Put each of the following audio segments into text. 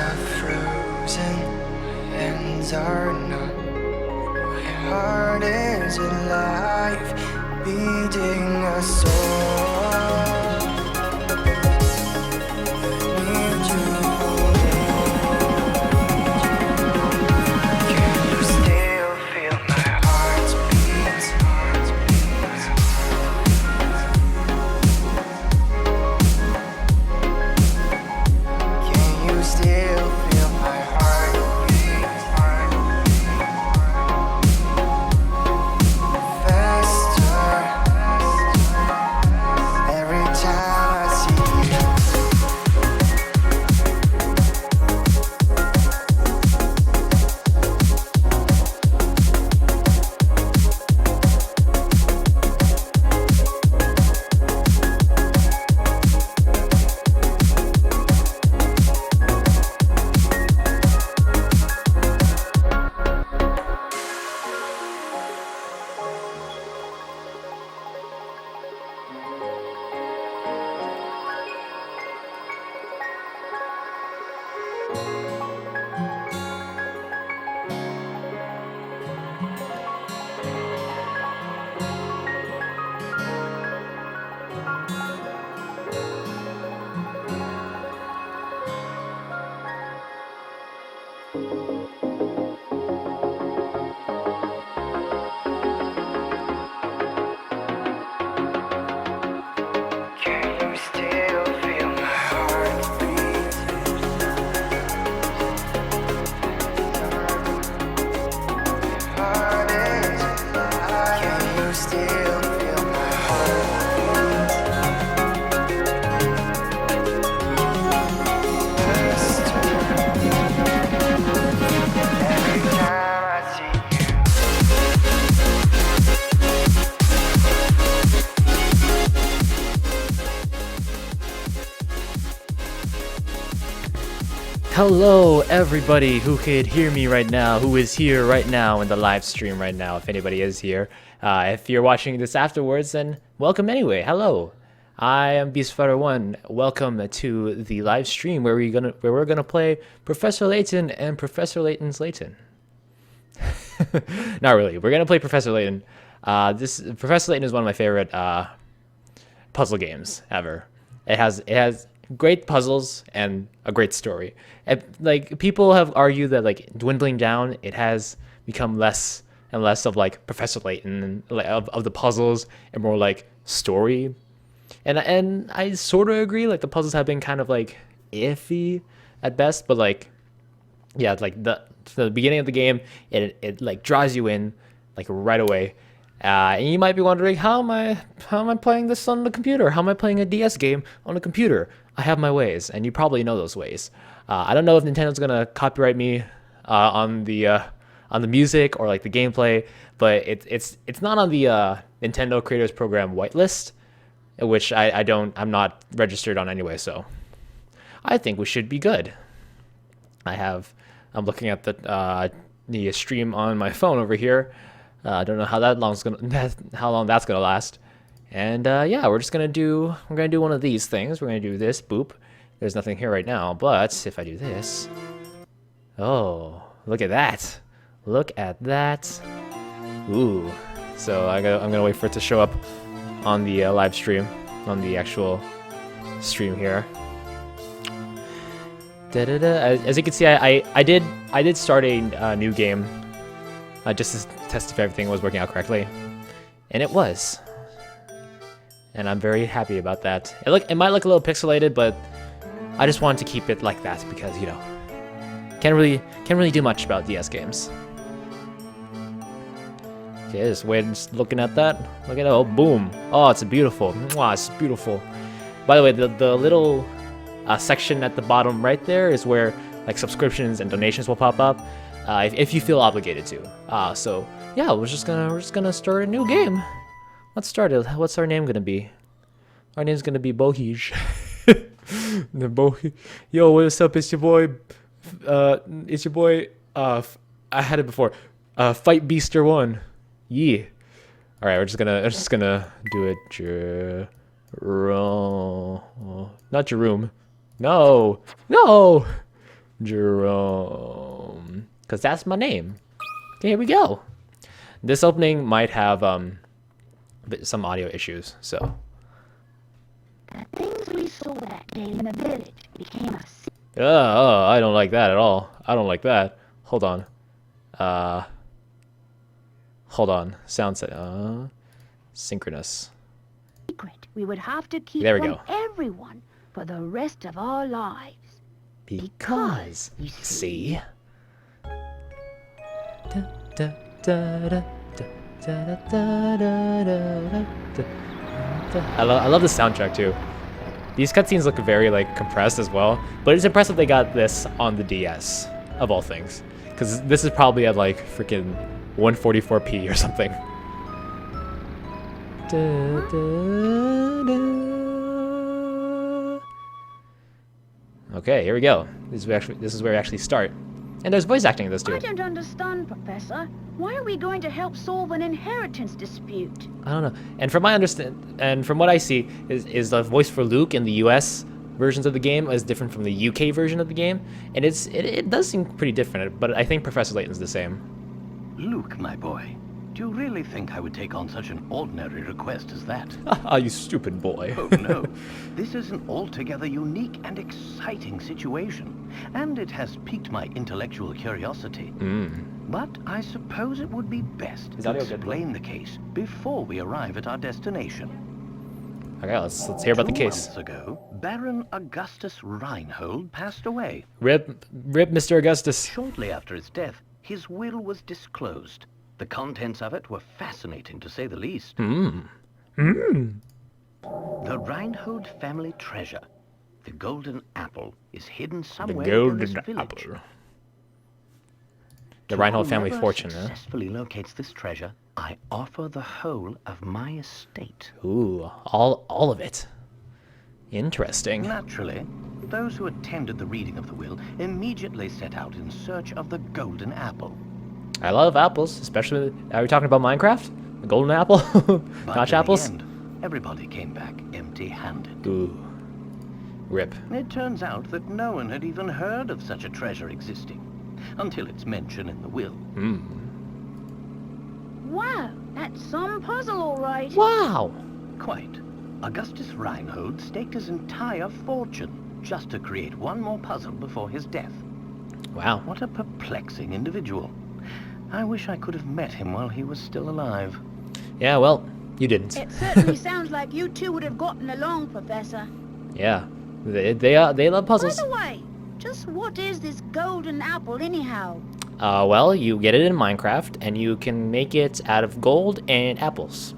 are frozen, hands are not. My heart is alive, beating a soul. Need you hold on. Can you still feel my heart's beats? Can you still feel my heartbeat? Faster every time I see you. Can you still feel my heartbeat? Heart is alive. Can you still feel my heartbeat? Faster every time I see you. Hello, everybody who could hear me right now, who is here right now in the live stream right now, if anybody is here. If you're watching this afterwards, then welcome anyway. Hello, I am Beastfighter1. Welcome to the live stream where we're gonna play Professor Layton and Professor Layton's Layton. Not really. We're gonna play Professor Layton. This Professor Layton is one of my favorite puzzle games ever. It has great puzzles and a great story. And, like, people have argued that, like, dwindling down, it has become less and less of like Professor Layton and like, of the puzzles and more like story. And I sort of agree. Like the puzzles have been kind of like iffy at best, but like yeah, like the beginning of the game, it like draws you in like right away. And you might be wondering, how am I playing this on the computer? How am I playing a DS game on a computer? I have my ways, and you probably know those ways. I don't know if Nintendo's gonna copyright me on the music or like the gameplay, but it's not on the Nintendo Creators Program whitelist, which I'm not registered on anyway. So I think we should be good. I'm looking at the stream on my phone over here. I don't know how how long that's gonna last. And yeah, we're gonna do one of these things. We're gonna do this. Boop. There's nothing here right now, but if I do this, oh, look at that! Look at that! Ooh. So I'm gonna wait for it to show up on the live stream, on the actual stream here. As you can see, I did start a new game just to test if everything was working out correctly, and it was. And I'm very happy about that. It might look a little pixelated, but I just wanted to keep it like that because, you know, can't really do much about DS games. Okay, just looking at that. Look at that. Oh, boom. Oh, it's beautiful. Mwah, it's beautiful. By the way, the little section at the bottom right there is where like subscriptions and donations will pop up if you feel obligated to. So yeah, we're just gonna start a new game. Let's start it. What's our name gonna be? Our name's gonna be Bohij. Yo, what's up? It's your boy. I had it before. Fight Beaster 1. Yeah. All right, we're just gonna do it. Jerome. Not Jerome. No. Jerome. Because that's my name. Okay, here we go. This opening might have some audio issues, so. The things we saw that day in the village became a Oh, I don't like that at all. I don't like that. Hold on. Hold on. Sound set. Synchronous. secret we would have to keep There we from go. everyone for the rest of our lives. Because, you see. Da, da, da, da, da, da, da, da, da, da, da. I love the soundtrack too. These cutscenes look very like compressed as well, but it's impressive they got this on the DS of all things, because this is probably at like freaking 144p or something. Da, da, da. Okay, here we go. This is where we actually start, and there's voice acting in this too. I don't understand, Professor. Why are we going to help solve an inheritance dispute? I don't know. And from from what I see, is the voice for Luke in the US versions of the game is different from the UK version of the game, and it does seem pretty different. But I think Professor Layton's the same. Luke, my boy, do you really think I would take on such an ordinary request as that? Ah, you stupid boy. Oh no, this is an altogether unique and exciting situation, and it has piqued my intellectual curiosity. But I suppose it would be best Is to audio good? explain the case before we arrive at our destination. Okay, let's hear about the 2 case. months ago, Baron Augustus Reinhold passed away. Rip, Mr. Augustus. Shortly after his death, his will was disclosed. The contents of it were fascinating, to say the least. The Reinhold family treasure, the golden apple, is hidden The somewhere in golden this village. apple. The Reinhold family Whoever fortune, huh? successfully locates this treasure, I offer the whole of my estate. Ooh, all of it. Interesting. Naturally, those who attended the reading of the will immediately set out in search of the golden apple. I love apples, especially. Are we talking about Minecraft? The golden apple? But Notch in apples? the end, everybody came back empty-handed. Ooh. Rip. It turns out that no one had even heard of such a treasure existing, until its mention in the will. Wow, that's some puzzle, all right. Wow. Quite. Augustus Reinhold staked his entire fortune just to create one more puzzle before his death. Wow. What a perplexing individual. I wish I could have met him while he was still alive. Yeah, well, you didn't. It certainly sounds like you two would have gotten along, Professor. Yeah. They love By puzzles. the way, just what is this golden apple anyhow? Well, you get it in Minecraft, and you can make it out of gold and apples.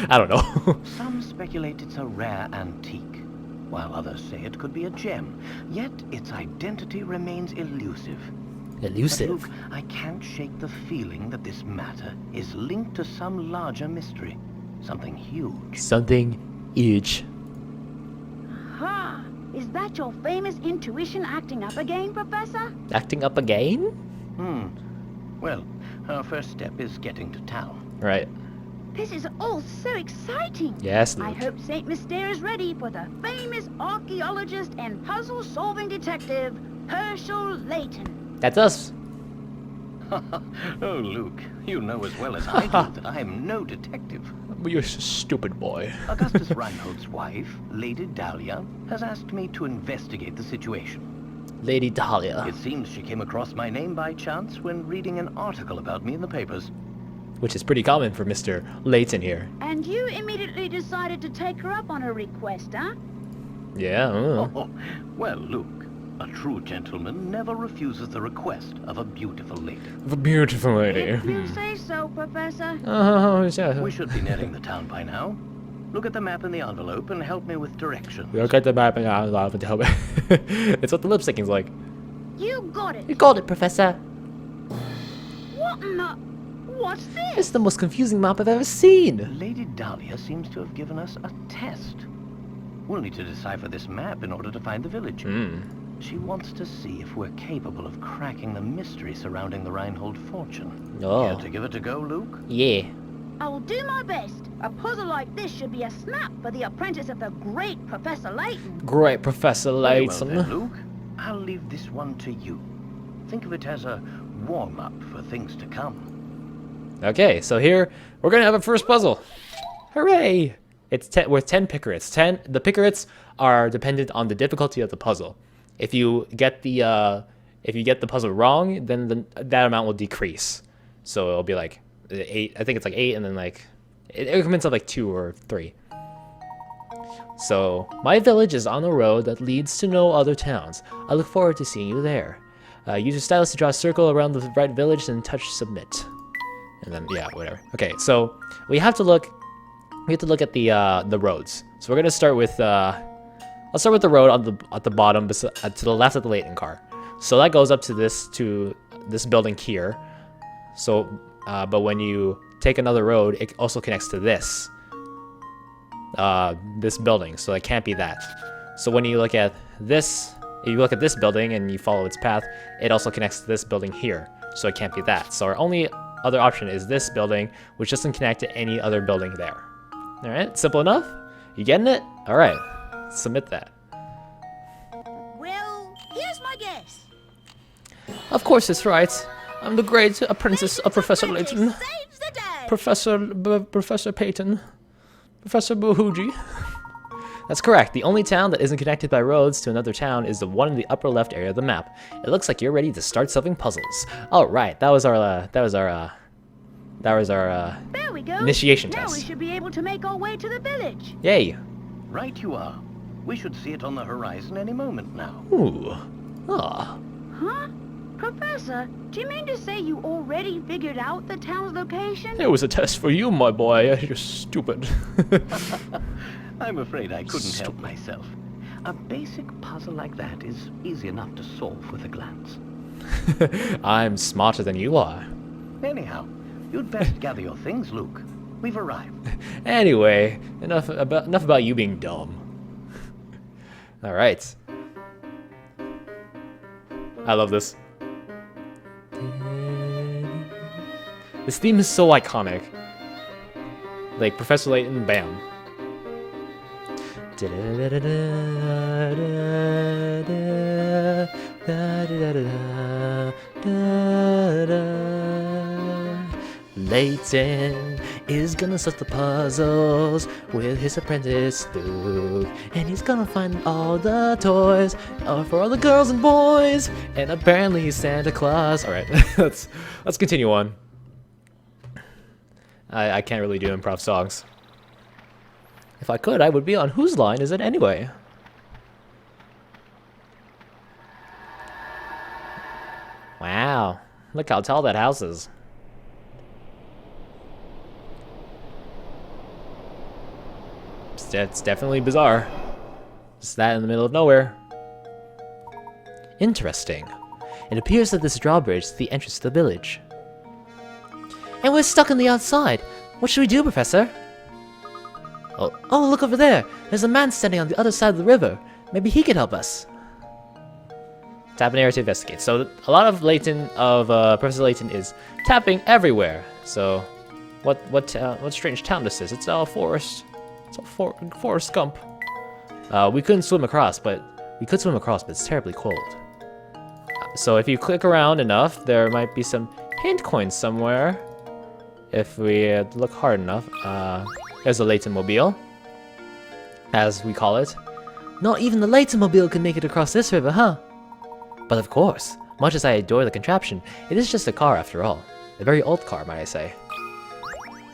I don't know. Some speculate it's a rare antique, while others say it could be a gem. Yet its identity remains elusive. But Elusive. Luke, I can't shake the feeling that this matter is linked to some larger mystery. Something huge. Something huge. Ha! Is that your famous intuition acting up again, Professor? Acting up again? Well, our first step is getting to town. Right. This is all so exciting. Yes, I Luke. hope Saint Mystere is ready for the famous archaeologist and puzzle-solving detective, Herschel Layton. That's us. Oh, Luke, you know as well as I do that I am no detective. You're a stupid boy. Augustus Reinhold's wife, Lady Dahlia, has asked me to investigate the situation. Lady Dahlia. It seems she came across my name by chance when reading an article about me in the papers. Which is pretty common for Mr. Layton here. And you immediately decided to take her up on her request, huh? Yeah. Oh, well, Luke, a true gentleman never refuses the request of a beautiful lady. A beautiful lady. If you say so, Professor. Oh, yeah. We should be nearing the town by now. Look at the map in the envelope and help me with directions. Look at the map and I'll laugh and tell me. It's what the lip syncing's like. You got it. You got it, Professor. What in the... What's It's this? the most confusing map I've ever seen. Lady Dahlia seems to have given us a test. We'll need to decipher this map in order to find the village. She wants to see if we're capable of cracking the mystery surrounding the Reinhold fortune. Oh. Care to give it a go, Luke? Yeah. I will do my best. A puzzle like this should be a snap for the apprentice of the great Professor Layton. Great, Professor Very well Layton. then, Luke. I'll leave this one to you. Think of it as a warm-up for things to come. Okay, so here we're gonna have a first puzzle. Hooray! It's worth 10 pickerets. The pickerets are dependent on the difficulty of the puzzle. If you get the puzzle wrong, then that amount will decrease. So it'll be like 8. I think it's like 8, and then like it increments of like 2 or 3. So my village is on the road that leads to no other towns. I look forward to seeing you there. Use your stylus to draw a circle around the right village and touch submit. And then yeah, whatever. Okay, so we have to look at the roads. So we're gonna start with I'll start with the road at the bottom to the left of the Layton car. So that goes up to this building here. So but when you take another road, it also connects to this building. So it can't be that. So when you look at this, if you look at this building and you follow its path, it also connects to this building here. So it can't be that. So our only other option is this building, which doesn't connect to any other building there. All right, simple enough. You getting it? All right, submit that. Well, here's my guess. Of course, it's right. I'm the great apprentice of Professor Layton, Saves the day. Professor Payton, Professor Boohooji. That's correct. The only town that isn't connected by roads to another town is the one in the upper left area of the map. It looks like you're ready to start solving puzzles. All right, that was our There we go. initiation Now we test. should be able to make our way to the village. Yay! Right you are. We should see it on the horizon any moment now. Ooh, ah. Huh? Professor, do you mean to say you already figured out the town's location? It was a test for you, my boy. You're stupid. I'm afraid I couldn't help myself. A basic puzzle like that is easy enough to solve with a glance. I'm smarter than you are. Anyhow, you'd best gather your things, Luke. We've arrived. Anyway, enough about you being dumb. All right. I love this. This theme is so iconic. Like Professor Layton, bam. Layton is gonna solve the puzzles with his apprentice Luke, and he's gonna find all the toys for all the girls and boys, and apparently he's Santa Claus. All right, let's continue on. I can't really do improv songs. If I could, I would be on Whose Line Is It Anyway? Wow, look how tall that house is. It's definitely bizarre. Just that in the middle of nowhere. Interesting. It appears that this drawbridge is the entrance to the village. And we're stuck on the outside. What should we do, Professor? Oh, look over there. There's a man standing on the other side of the river. Maybe he could help us. Tap an area to investigate. So a lot of Professor Layton is tapping everywhere. So what strange town this is? It's all forest. It's all forest gump. We couldn't swim across, but it's terribly cold. So if you click around enough, there might be some hint coins somewhere. If we look hard enough. There's a Layton mobile, as we call it. Not even the Layton mobile can make it across this river, huh? But of course, much as I adore the contraption, it is just a car after all. A very old car, might I say.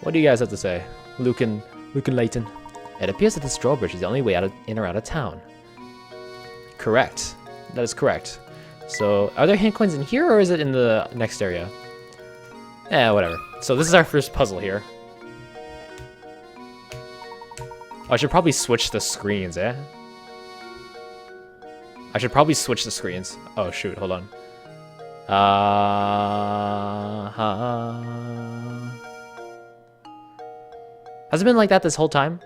What do you guys have to say? Luke and Layton. It appears that this drawbridge is the only way in or out of town. Correct. That is correct. So, are there hint coins in here, or is it in the next area? Whatever. So this is our first puzzle here. I should probably switch the screens, I should probably switch the screens. Oh shoot, hold on. Has it been like that this whole time?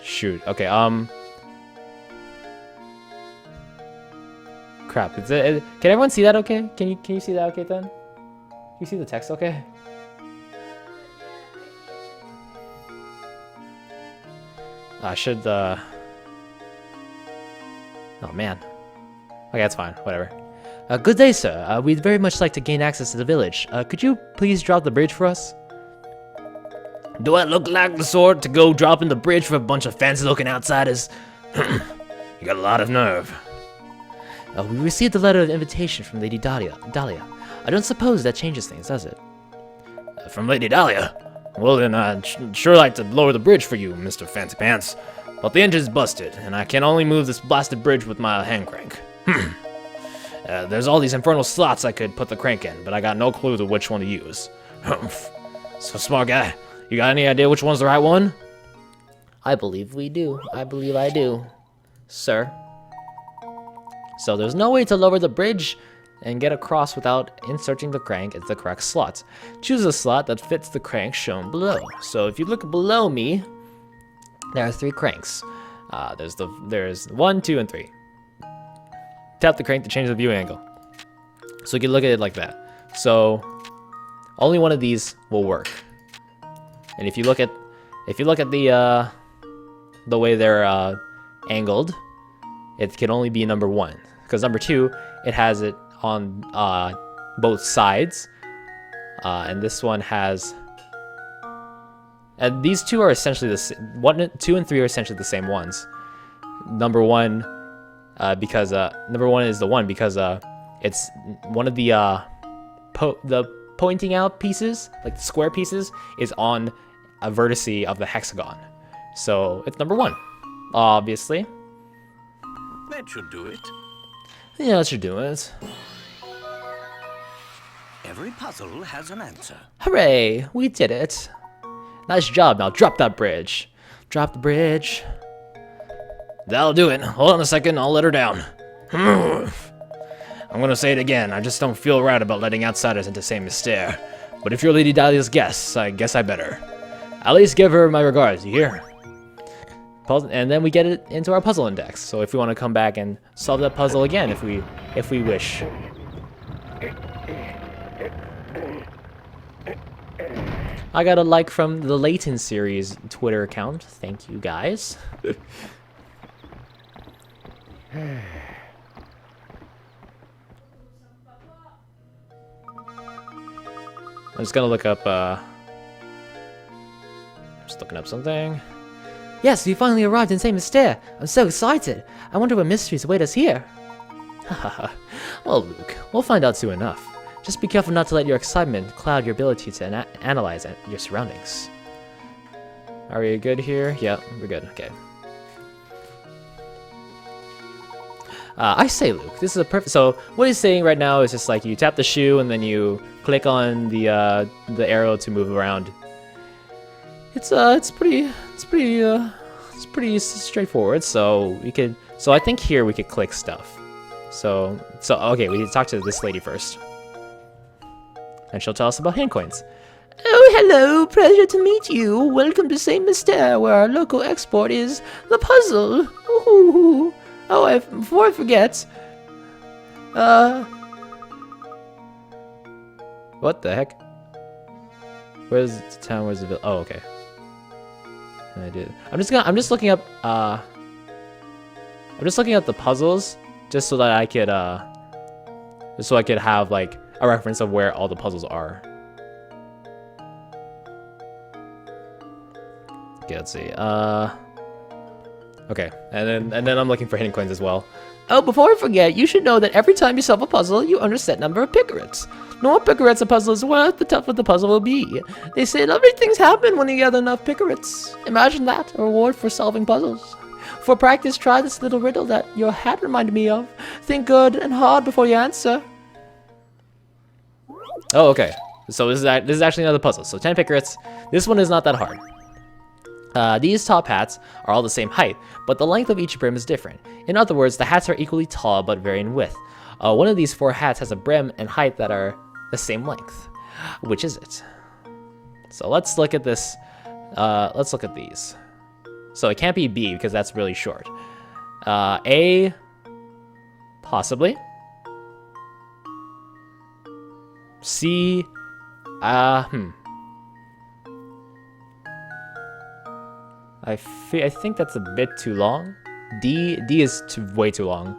Shoot, okay, crap, can everyone see that okay? Can you see that okay then? Can you see the text okay? I should, Oh, man. Okay, that's fine. Whatever. Good day, sir. We'd very much like to gain access to the village. Could you please drop the bridge for us? Do I look like the sort to go dropping the bridge for a bunch of fancy-looking outsiders? You got a lot of nerve. We received a letter of invitation from Lady Dahlia. I don't suppose that changes things, does it? From Lady Dahlia? Well, then I'd sure like to lower the bridge for you, Mr. Fancy Pants. But the engine's busted, and I can only move this blasted bridge with my hand crank. There's all these infernal slots I could put the crank in, but I got no clue to which one to use. So smart guy, you got any idea which one's the right one? I believe we do. I believe I do, sir. So there's no way to lower the bridge and get across without inserting the crank into the correct slot. Choose a slot that fits the crank shown below. So if you look below me, there are 3 cranks. There's 1, 2, and 3. Tap the crank to change the view angle. So you can look at it like that. So only one of these will work. And if you look at the way they're angled, it can only be number 1. Because number 2, it has it on both sides, and this one has. And these 2 are essentially the same. 1, 2, and 3 are essentially the same ones. Number 1, because number 1 is the one because it's one of the pointing out pieces, like the square pieces, is on a vertice of the hexagon. So it's number 1, obviously. That should do it. Yeah, that should do it. Every puzzle has an answer. Hooray! We did it. Nice job. Now drop that bridge. Drop the bridge. That'll do it. Hold on a second. I'll let her down. I'm gonna say it again. I just don't feel right about letting outsiders into Saint Mystere. But if you're Lady Dahlia's guest, I guess I better. At least give her my regards, you hear? And then we get it into our puzzle index. So if we want to come back and solve that puzzle again, if we wish. I got a like from the Layton series Twitter account. Thank you guys. I'm just gonna look up. Just looking up something. Yes, we finally arrived in Saint Mystere. I'm so excited. I wonder what mysteries await us here. Haha. Well, Luke, we'll find out soon enough. Just be careful not to let your excitement cloud your ability to analyze your surroundings. Are we good here? Yeah, we're good. Okay. I say, Luke, this is a perfect. So what he's saying right now is just like you tap the shoe and then you click on the arrow to move around. It's pretty straightforward. So I think here we could click stuff. So okay, we need to talk to this lady first, and she'll tell us about hand coins. Oh, hello, pleasure to meet you. Welcome to Saint Mystere, where our local export is the puzzle. Ooh. Oh, before I forget, what the heck? Where's the town? Where's the village? Oh, okay. I did. I'm just looking up. I'm just looking at the puzzles, just so that I could have like a reference of where all the puzzles are. Okay, let's see. Okay, and then I'm looking for hidden coins as well. Oh, before I forget, you should know that every time you solve a puzzle, you earn a set number of picarets. The more picarets a puzzle is worth, the tougher the puzzle will be. They say lovely things happen when you gather enough picarets. Imagine that, a reward for solving puzzles. For practice, try this little riddle that your hat reminded me of. Think good and hard before you answer. Oh, okay. So this is actually another puzzle. So 10 picarets. This one is not that hard. These top hats are all the same height, but the length of each brim is different. In other words, the hats are equally tall but vary in width. One of these 4 hats has a brim and height that are the same length. Which is it? So let's look at this. Let's look at these. So it can't be B because that's really short. A, possibly. C, I think that's a bit too long. D is way too long.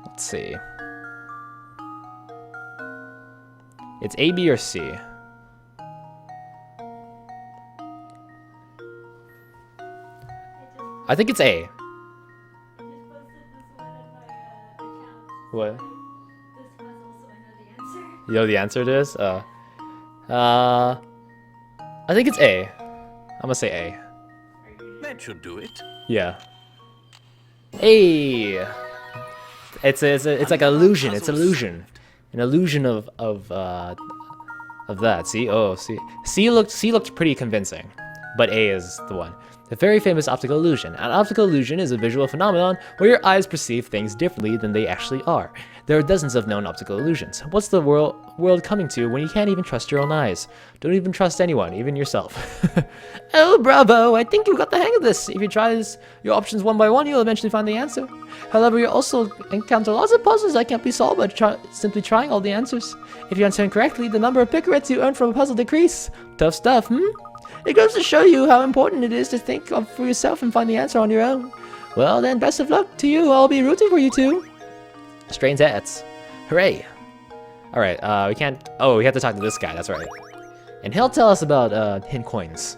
Let's see. It's A, B, or C. I think it's A. What? You know the answer to this? I think it's A. I'm gonna say A. That should do it. Yeah. A. It's like an illusion. It's illusion. An illusion of that. See? Oh, see. C looked pretty convincing, but A is the one. The very famous optical illusion. An optical illusion is a visual phenomenon where your eyes perceive things differently than they actually are. There are dozens of known optical illusions. What's the world coming to when you can't even trust your own eyes? Don't even trust anyone, even yourself. Oh, bravo! I think you got the hang of this. If you try your options one by one, you'll eventually find the answer. However, you also encounter lots of puzzles that can't be solved by simply trying all the answers. If you answer incorrectly, the number of picarets you earn from a puzzle decrease. Tough stuff, hmm? It goes to show you how important it is to think for yourself and find the answer on your own. Well then, best of luck to you. I'll be rooting for you too. Strange hats. Hooray. Alright, we can't... Oh, we have to talk to this guy, that's right. And he'll tell us about, hint coins.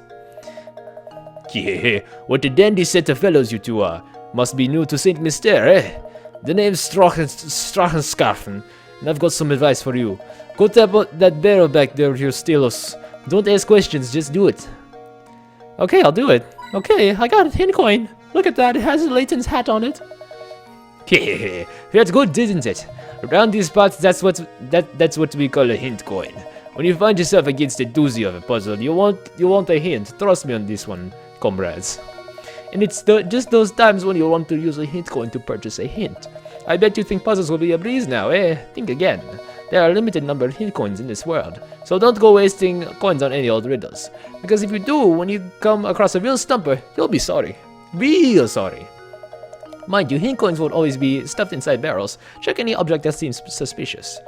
Yeah, what the dandy set of fellows you two are. Must be new to Saint Myster, eh? The name's Strachenskarfen, and I've got some advice for you. Go tap that barrel back there with your stelos. Don't ask questions, just do it. Okay, I'll do it. Okay, I got a hint coin. Look at that, it has Layton's hat on it. Hehehe, that's good, isn't it? Around these parts, that's what we call a hint coin. When you find yourself against a doozy of a puzzle, you want a hint. Trust me on this one, comrades. And it's just those times when you want to use a hint coin to purchase a hint. I bet you think puzzles will be a breeze now, eh? Think again. There are a limited number of hint coins in this world, so don't go wasting coins on any old riddles. Because if you do, when you come across a real stumper, you'll be sorry. Real sorry. Mind you, hint coins won't always be stuffed inside barrels. Check any object that seems suspicious.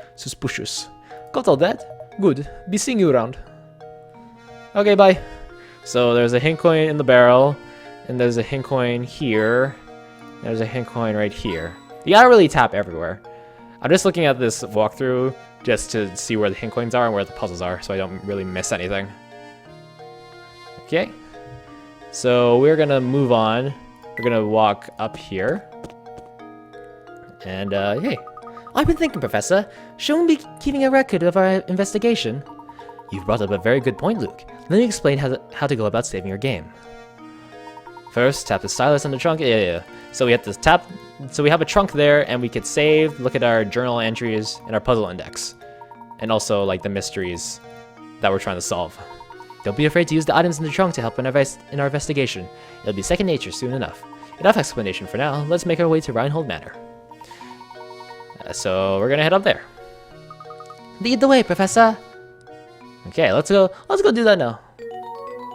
Got all that? Good. Be seeing you around. Okay, bye. So there's a hint coin in the barrel, and there's a hint coin here. There's a hint coin right here. You gotta really tap everywhere. I'm just looking at this walkthrough just to see where the hint coins are and where the puzzles are, so I don't really miss anything. Okay. So we're gonna move on. We're gonna walk up here. And, hey. I've been thinking, Professor. Shouldn't we be keeping a record of our investigation? You've brought up a very good point, Luke. Let me explain how to go about saving your game. First, tap the stylus on the trunk. Yeah. So we have to tap. So we have a trunk there, and we could save, look at our journal entries, and our puzzle index. And also, like, the mysteries that we're trying to solve. Don't be afraid to use the items in the trunk to help in our investigation. It'll be second nature soon enough. Enough explanation for now. Let's make our way to Reinhold Manor. So we're gonna head up there. Lead the way, Professor. Okay, let's go do that now.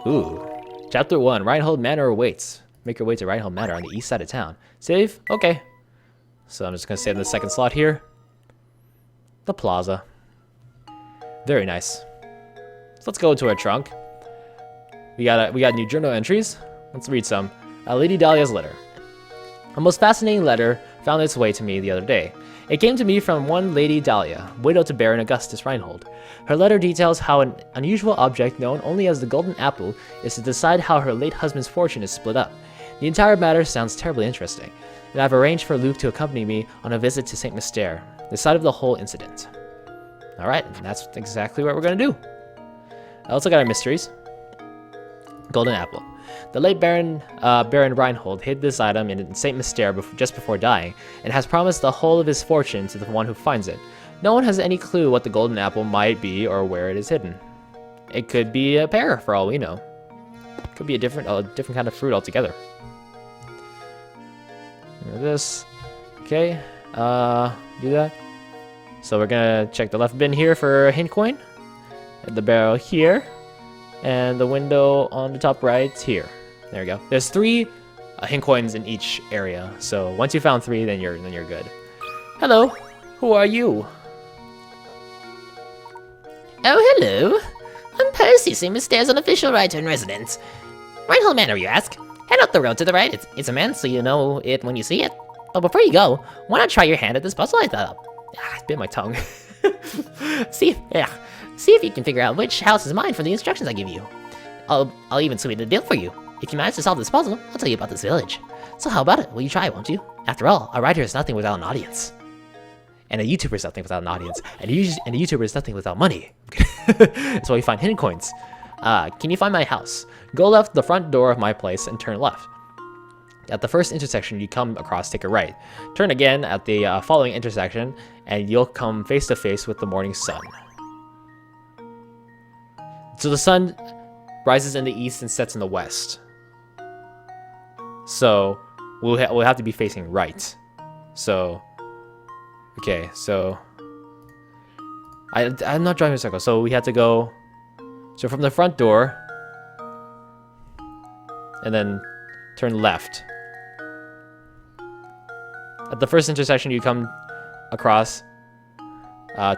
Ooh. Chapter 1, Reinhold Manor awaits. Make your way to Reinhold Manor on the east side of town. Save? Okay. So I'm just gonna save the second slot here. The plaza. Very nice. So let's go into our trunk. We got new journal entries. Let's read some. Lady Dahlia's letter. A most fascinating letter found its way to me the other day. It came to me from one Lady Dahlia, widow to Baron Augustus Reinhold. Her letter details how an unusual object known only as the Golden Apple is to decide how her late husband's fortune is split up. The entire matter sounds terribly interesting, and I've arranged for Luke to accompany me on a visit to Saint Myster, the site of the whole incident. Alright, that's exactly what we're gonna do. Let's look at our mysteries. Golden Apple. The late Baron Reinhold hid this item in Saint Myster just before dying, and has promised the whole of his fortune to the one who finds it. No one has any clue what the Golden Apple might be or where it is hidden. It could be a pear, for all we know. It could be a different kind of fruit altogether. This. Okay. Do that. So we're gonna check the left bin here for a hint coin. The barrel here. And the window on the top right here. There we go. There's 3 hint coins in each area. So once you found 3, then you're good. Hello. Who are you? Oh, hello. I'm I see, same as stairs on official right in residence. Reinhold Manor, you ask? Head up the road to the right. It's immense, so you know it when you see it. But before you go, why not try your hand at this puzzle I thought up? I bit my tongue. See if you can figure out which house is mine from the instructions I give you. I'll even sweeten the deal for you. If you manage to solve this puzzle, I'll tell you about this village. So how about it? Will you try, won't you? After all, a writer is nothing without an audience. And a YouTuber is nothing without an audience. And a YouTuber is nothing without money. That's why you find hidden coins. Can you find my house? Go left the front door of my place and turn left. At the first intersection you come across, take a right. Turn again at the following intersection, and you'll come face to face with the morning sun. So the sun rises in the east and sets in the west. So we'll have to be facing right. So okay, so I'm not driving a circle, so we have to go. So from the front door, and then turn left. At the first intersection you come across,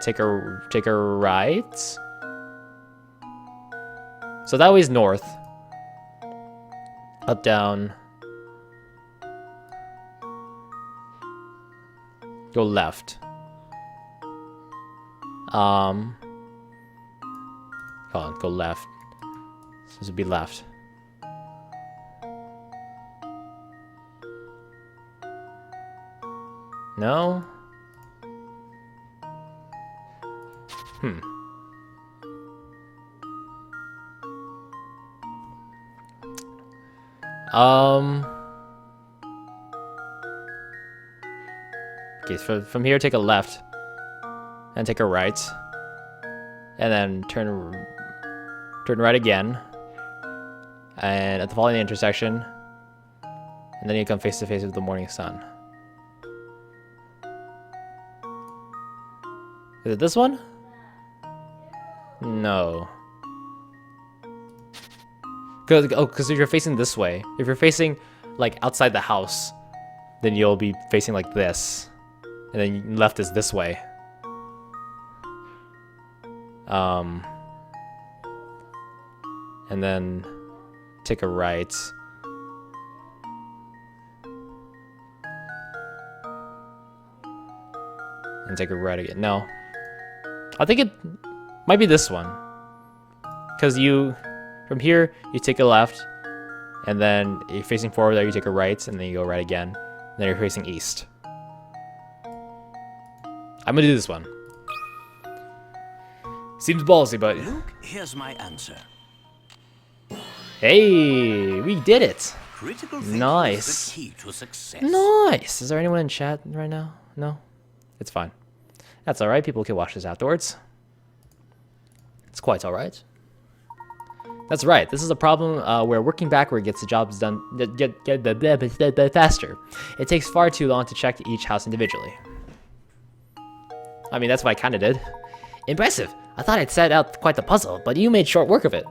take a right. So that way's north. Up, down. Go left. Hold on, go left. So this would be left. No? Okay, so from here take a left. And take a right. And then turn right again. And at the following intersection. And then you come face to face with the morning sun. Is it this one? No. Because if you're facing this way, if you're facing like outside the house, then you'll be facing like this, and then left is this way. And then take a right. And take a right again. No. I think it might be this one. Because from here, you take a left, and then you're facing forward there, you take a right, and then you go right again. And then you're facing east. I'm gonna do this one. Seems ballsy, but... Luke, here's my answer. Hey, we did it! Critical thinking Nice. is the key to success. Nice! Is there anyone in chat right now? No? It's fine. That's alright, people can watch this afterwards. It's quite alright. That's right, this is a problem where working backward gets the jobs done faster. It takes far too long to check each house individually. I mean, that's what I kinda did. Impressive! I thought I'd set out quite the puzzle, but you made short work of it.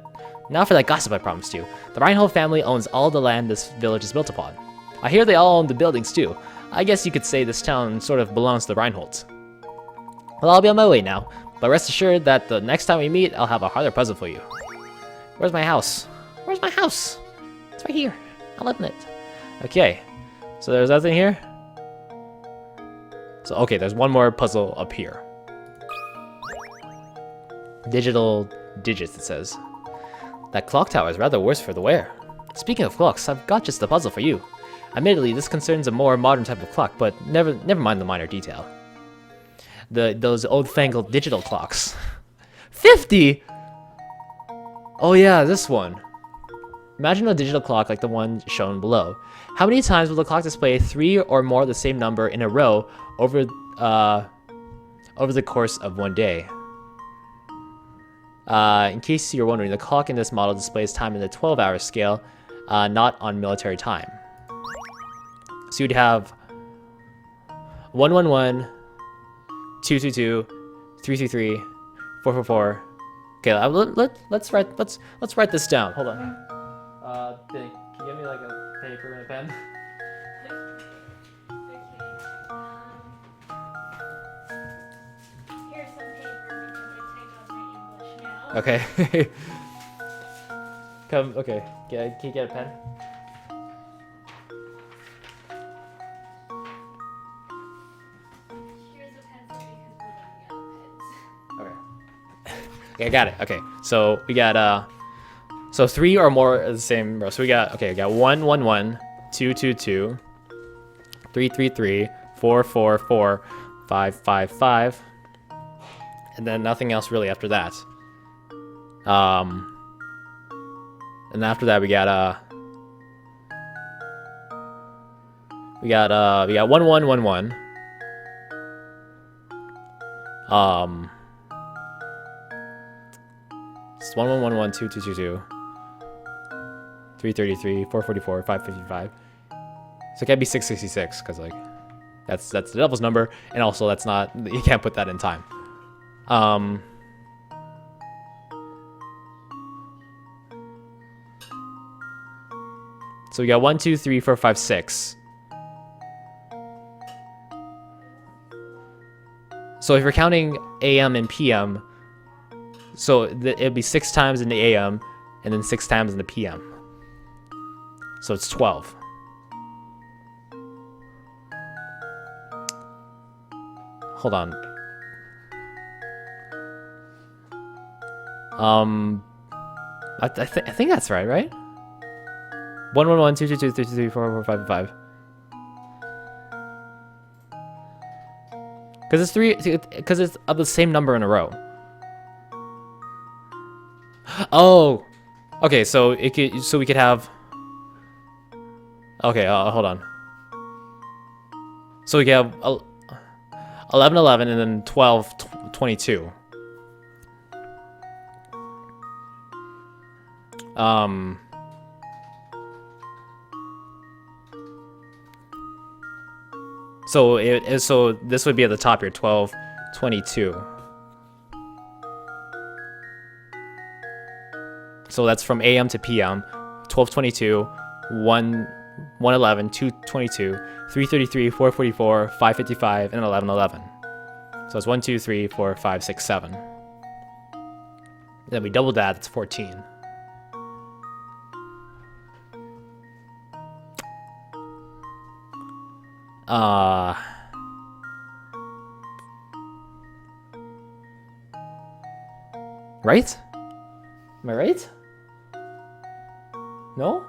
Now for that gossip I promised you. The Reinhold family owns all the land this village is built upon. I hear they all own the buildings too. I guess you could say this town sort of belongs to the Reinholds. Well, I'll be on my way now, but rest assured that the next time we meet, I'll have a harder puzzle for you. Where's my house? Where's my house? It's right here. I live in it. Okay, so there's nothing here. So, okay, there's one more puzzle up here. Digital digits, it says. That clock tower is rather worse for the wear. Speaking of clocks, I've got just the puzzle for you. Admittedly, this concerns a more modern type of clock, but never mind the minor detail. Those old-fangled digital clocks. 50! Oh yeah, this one. Imagine a digital clock like the one shown below. How many times will the clock display 3 or more of the same number in a row over the course of one day? In case you're wondering, the clock in this model displays time in the 12-hour scale, not on military time. So you'd have 111, 222, 333, 444. Okay, let's write this down. Hold on. Can you give me like a paper and a pen? Here's some paper because I take out my English now. Okay. Come, okay. Can you get a pen? Okay. Okay, I got it. Okay, so we got so 3 or more of the same row. So we got, okay, we got 1 1 1, 2 2 2, 3 3 3, 4 4 4, 5 5 5, and then nothing else really after that. And after that we got 1 1 1 1. It's 1 1 1 1 2 2 2 2. 333, 444, 555. So it can't be 666 because like that's the devil's number, and also that's not, you can't put that in time. So we got 1 2 3 4 5 6. So if you're counting AM and PM, so it'd be 6 times in the AM and then 6 times in the PM. So it's 12. Hold on. I think that's right? 1 1 1 2 2 2 3 3 4 4 5 5. Because it's 3. Because it's of the same number in a row. Oh. Okay, so it could. So we could have. Okay, hold on. So we could have 11 11 and then 12 22. So this would be at the top here, 12 22. So that's from AM to PM. 12 22, 1 11, 2 22, 333, 444, 555, and 11 11. So it's 1 2 3 4 5 6 7. Then we double that, it's 14. Right? Am I right? No?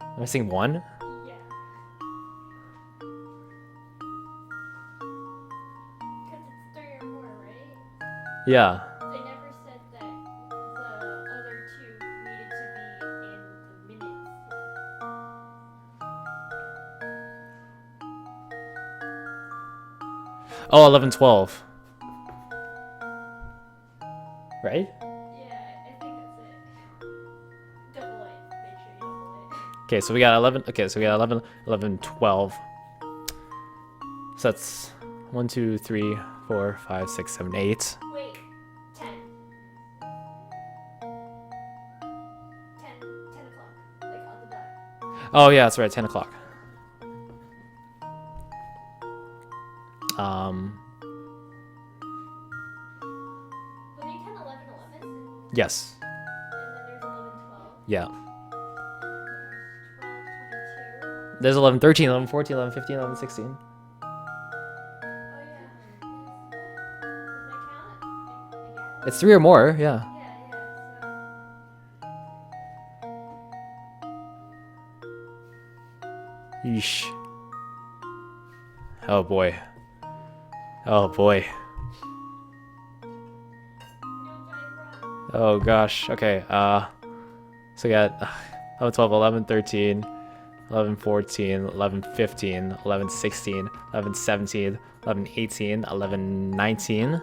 I'm missing 1? Yeah. Because it's 3 or more, right? Yeah. They never said that the other 2 needed to be in the minutes. Oh, 11 12. Right? Yeah, I think that's it. Double it. Make sure you double it. Okay, so we got 11. Okay, so we got 11 11 12. So that's 1 2 3 4 5 6 7 8. Wait, 10. 10 o'clock. Like on the dot. Oh yeah, that's right, 10 o'clock. When you count 11, 11, Yes. and then there's 11, 12. Yeah. There's 12, 22. There's 11 13, 11 14, 11 15, 11 16. Oh yeah. Does that count? Yeah. It's 3 or more, yeah. Yeesh. Oh boy. Oh boy. Oh gosh. Okay. So we got 11 12 11 13 11 14 11 15 11 16 11 17 11 18 11 19.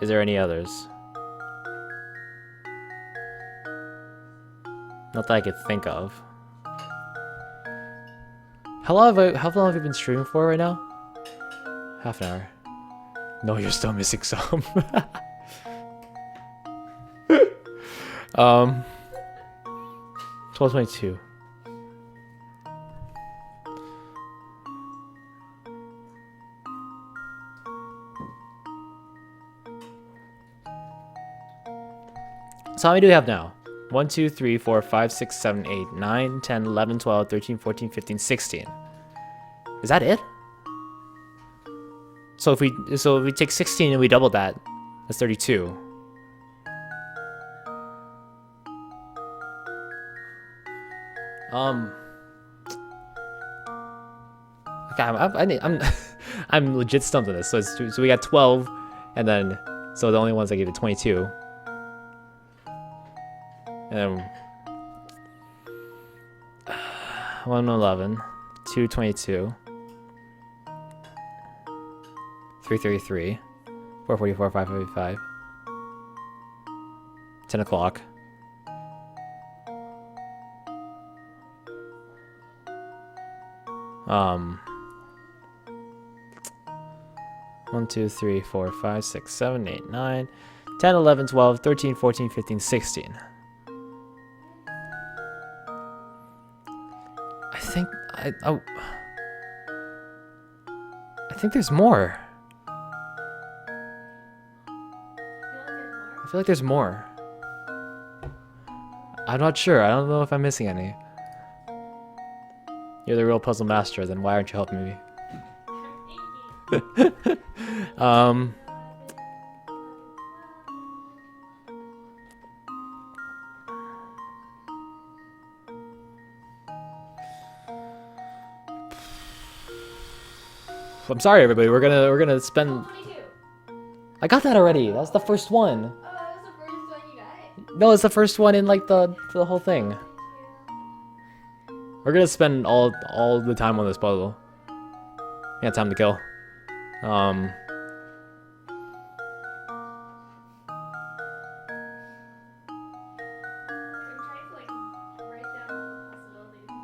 Is there any others? Not that I could think of. How long have you been streaming for right now? Half an hour. No, you're still missing some. 12:22. So how many do we have now? 1, 2, 3, 4, 5, 6, 7, 8, 9, 10, 11, 12, 13, 14, 15, 16. Is that it? So if we take 16 and we double that, that's 32. Okay, I'm legit stumped on this. So we got 12, and then so the only ones I gave it 22, and then 111, 222, 333, 444, 555, 10 o'clock. Um. 1, 2, 3, 4, 5, 6, 7, 8, 9, 10, 11, 12, 13, 14, 15, 16. I think there's more. I feel like there's more. I'm not sure. I don't know if I'm missing any. You're the real puzzle master, then why aren't you helping me? I'm sorry, everybody. We're gonna spend. 22. I got that already. That was the first one. Oh, that was the first one you got? No, it's the first one in like the whole thing. We're gonna spend all the time on this puzzle. Yeah, time to kill. I'm trying to like write down all the possibilities in my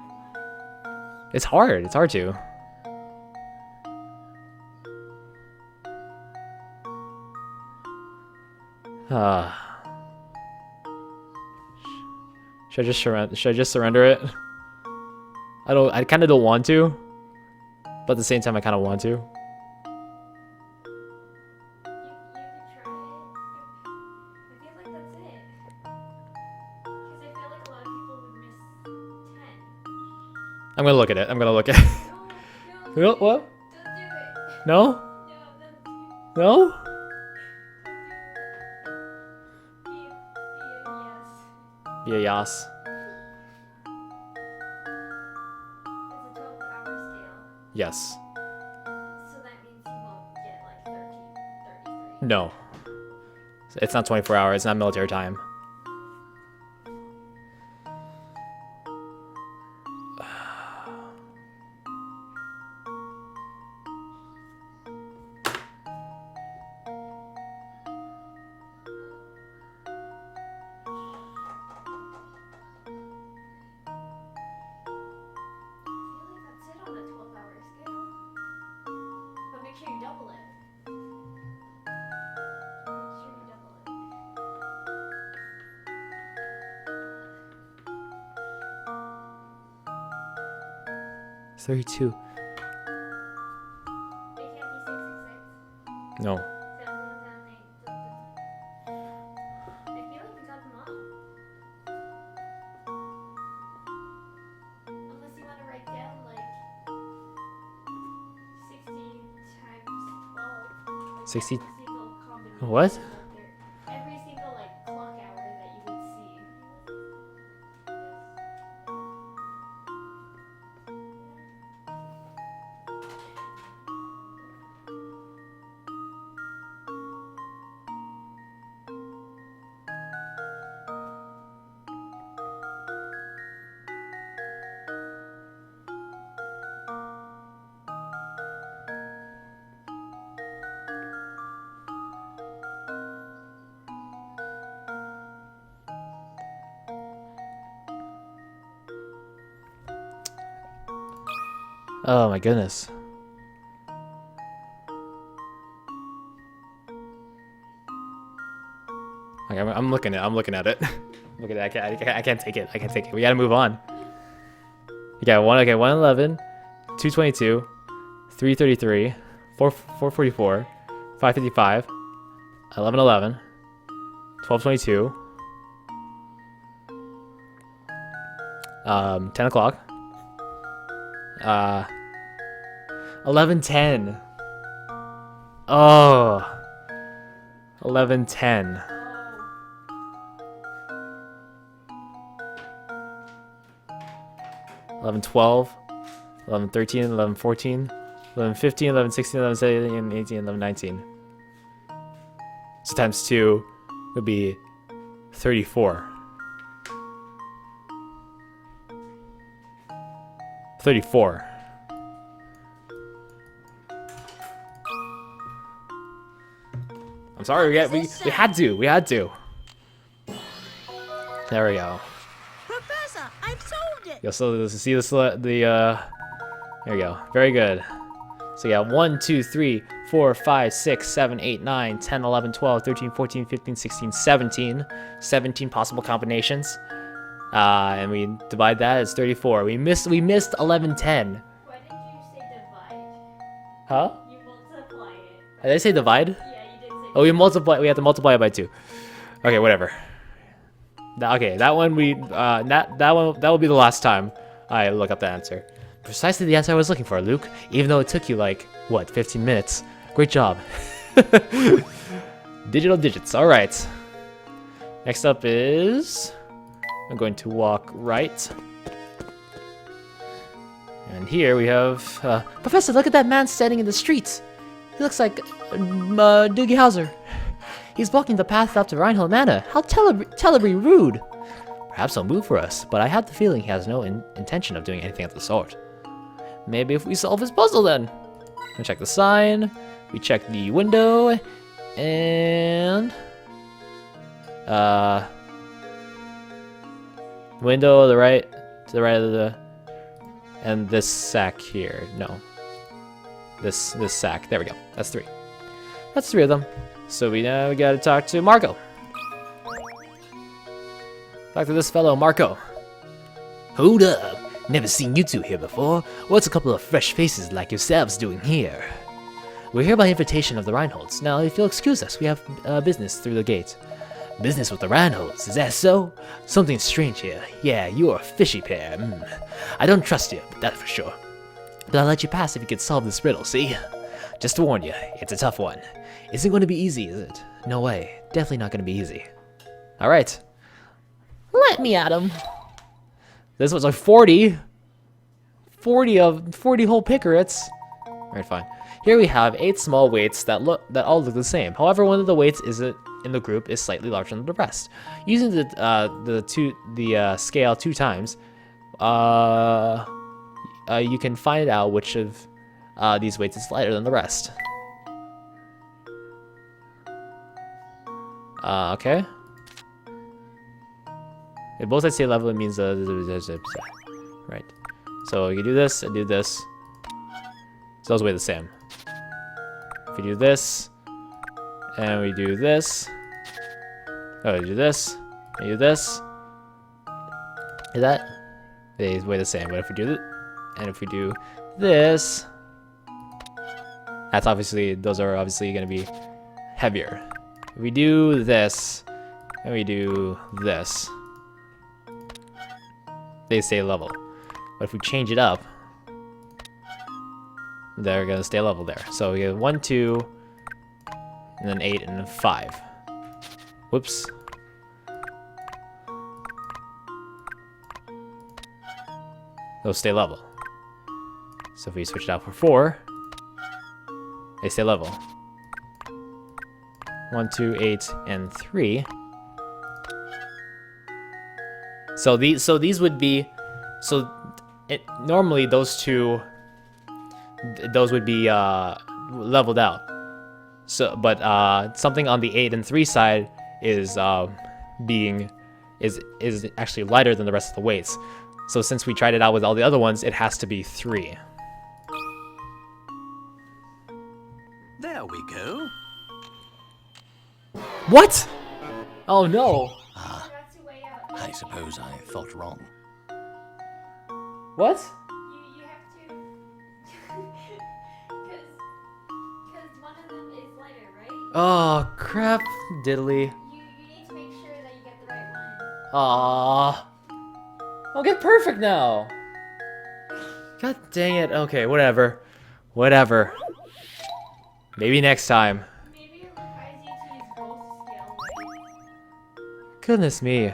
mind. It's hard. It's hard to. Should I just surrender it? I kind of don't want to, but at the same time I kind of want to. You could try it. I feel like that's it. Because I feel like a lot of people would miss 10. I'm gonna look at it. I'm gonna look at it. No, What? don't do it. No? No, don't do No? it. Yes. Yeah, yas. It's a 12-hour scale. Yes. So that means you won't get like 33. No. It's not 24 hours. It's not military time. I feel like that's it on a 12-hour scale. But make sure you double it. Make sure you double it. It's 32. It can't be 666. No. 7, 7, 8. I feel like we got them all. Unless you want to write down like 60 times 12. 60. Every single combination What? of every single like clock hour that you would see. Oh my goodness. Okay, I'm looking at it. Look at it. I can't take it. I can't take it. We gotta move on. You got 111, 222, 333, 444, 555, 1111, 1222, 10 o'clock. 11:10. Oh. 11:10. 11:12. 11:13. 11:14. 11:15. 11:16. 11:17. 18. 11:19. So times 2 would be 34. 34. I'm sorry, we had to. There we go. Professor, I've solved it. You'll still see this, there we go. Very good. So yeah, 1, 2, 3, 4, 5, 6, 7, 8, 9, 10, 11, 12, 13, 14, 15, 16, 17. 17 possible combinations. And we divide that as 34. We missed 11:10. Why did you say divide? Huh? You multiply it. Did I say divide? Yeah, you did say Oh, we have to multiply it by 2. Okay, whatever. Okay, that one that will be the last time I look up the answer. Precisely the answer I was looking for, Luke. Even though it took you like what, 15 minutes. Great job. Digital digits. All right. Next up is I'm going to walk right. And here we have Professor. Look at that man standing in the streets. He looks like Doogie Howser. He's blocking the path up to Reinhold Manor. How terribly rude. Perhaps he'll move for us, but I have the feeling he has no intention of doing anything of the sort. Maybe if we solve his puzzle then. We check the sign, we check the window, and window to the right of the, and this sack here. No, this sack. There we go. That's 3. That's 3 of them. So we gotta talk to Marco. Talk to this fellow, Marco. Hold up. Never seen you two here before. What's a couple of fresh faces like yourselves doing here? We're here by invitation of the Reinholds. Now, if you'll excuse us, we have business through the gate. Business with the Reinholds, is that so? Something strange here. Yeah, you're a fishy pair. I don't trust you, that's for sure. But I'll let you pass if you could solve this riddle, see? Just to warn you, it's a tough one. Isn't going to be easy, is it? No way. Definitely not going to be easy. Alright. Let me at him. This was like 40 whole pickerates. Alright, fine. Here we have 8 small weights that all look the same. However, one of the weights in the group is slightly larger than the rest. Using the scale 2 times, you can find out which of these weights is lighter than the rest. Okay. If both at same level, it means right. So you do this and do this. So those weigh the same. If we do this, and we do this, oh, we do this, and do this, is that? They weigh the same. But if we do and if we do this, those are obviously going to be heavier. If we do this, and we do this, they stay level. But if we change it up, they're gonna stay level there. So we get 1, 2, and then 8, and then 5. Whoops. Those stay level. So if we switch it out for 4, they stay level. 1, 2, 8, and 3. So these would be, normally those would be leveled out. So, but something on the 8 and 3 side is actually lighter than the rest of the weights. So since we tried it out with all the other ones, it has to be 3. There we go. What? Oh no. That's your way out. I suppose I thought wrong. What? You have to, because one of them is lighter, right? Oh crap, diddly. You need to make sure that you get the right one. Aww. I'll get perfect now. God dang it. Okay, whatever. Whatever. Maybe next time. Maybe it requires you to use both scale weights. Goodness me.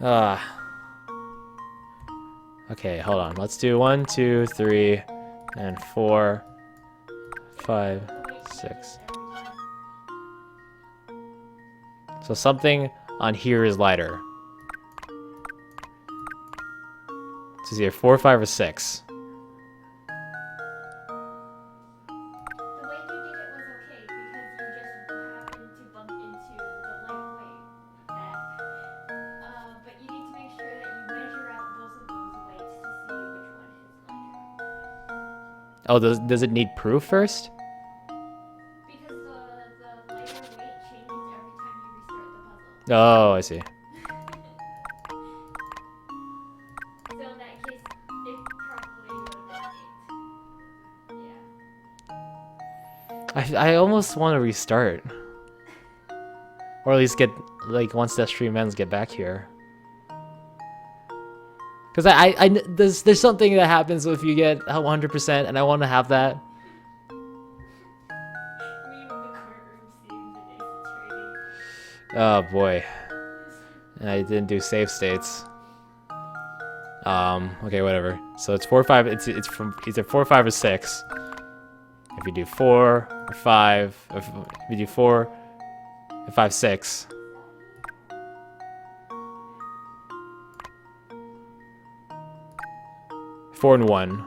Ah. Okay, hold on. Let's do 1, 2, 3, and 4, 5, 6. So something on here is lighter. So it's either 4, 5, or 6. The way you did it was okay because you just happened to bump into the lightweight. But you need to make sure that you measure out both of those weights to see which one is lighter. Oh, does it need proof first? Because the lighter weight changes every time you restart the puzzle. Oh, I see. So in that case, it probably would have been 8. Yeah. I almost want to restart. Or at least get, like, once the stream ends, get back here. Because there's something that happens if you get 100%, and I want to have that. Me with the courtroom scenes and Ace Attorney. Oh boy. And I didn't do save states. Okay, whatever. So it's 4, 5. It's from either 4, 5, or 6. If you do 4 or 5, if you do 4 and 5, 6. Four and 1.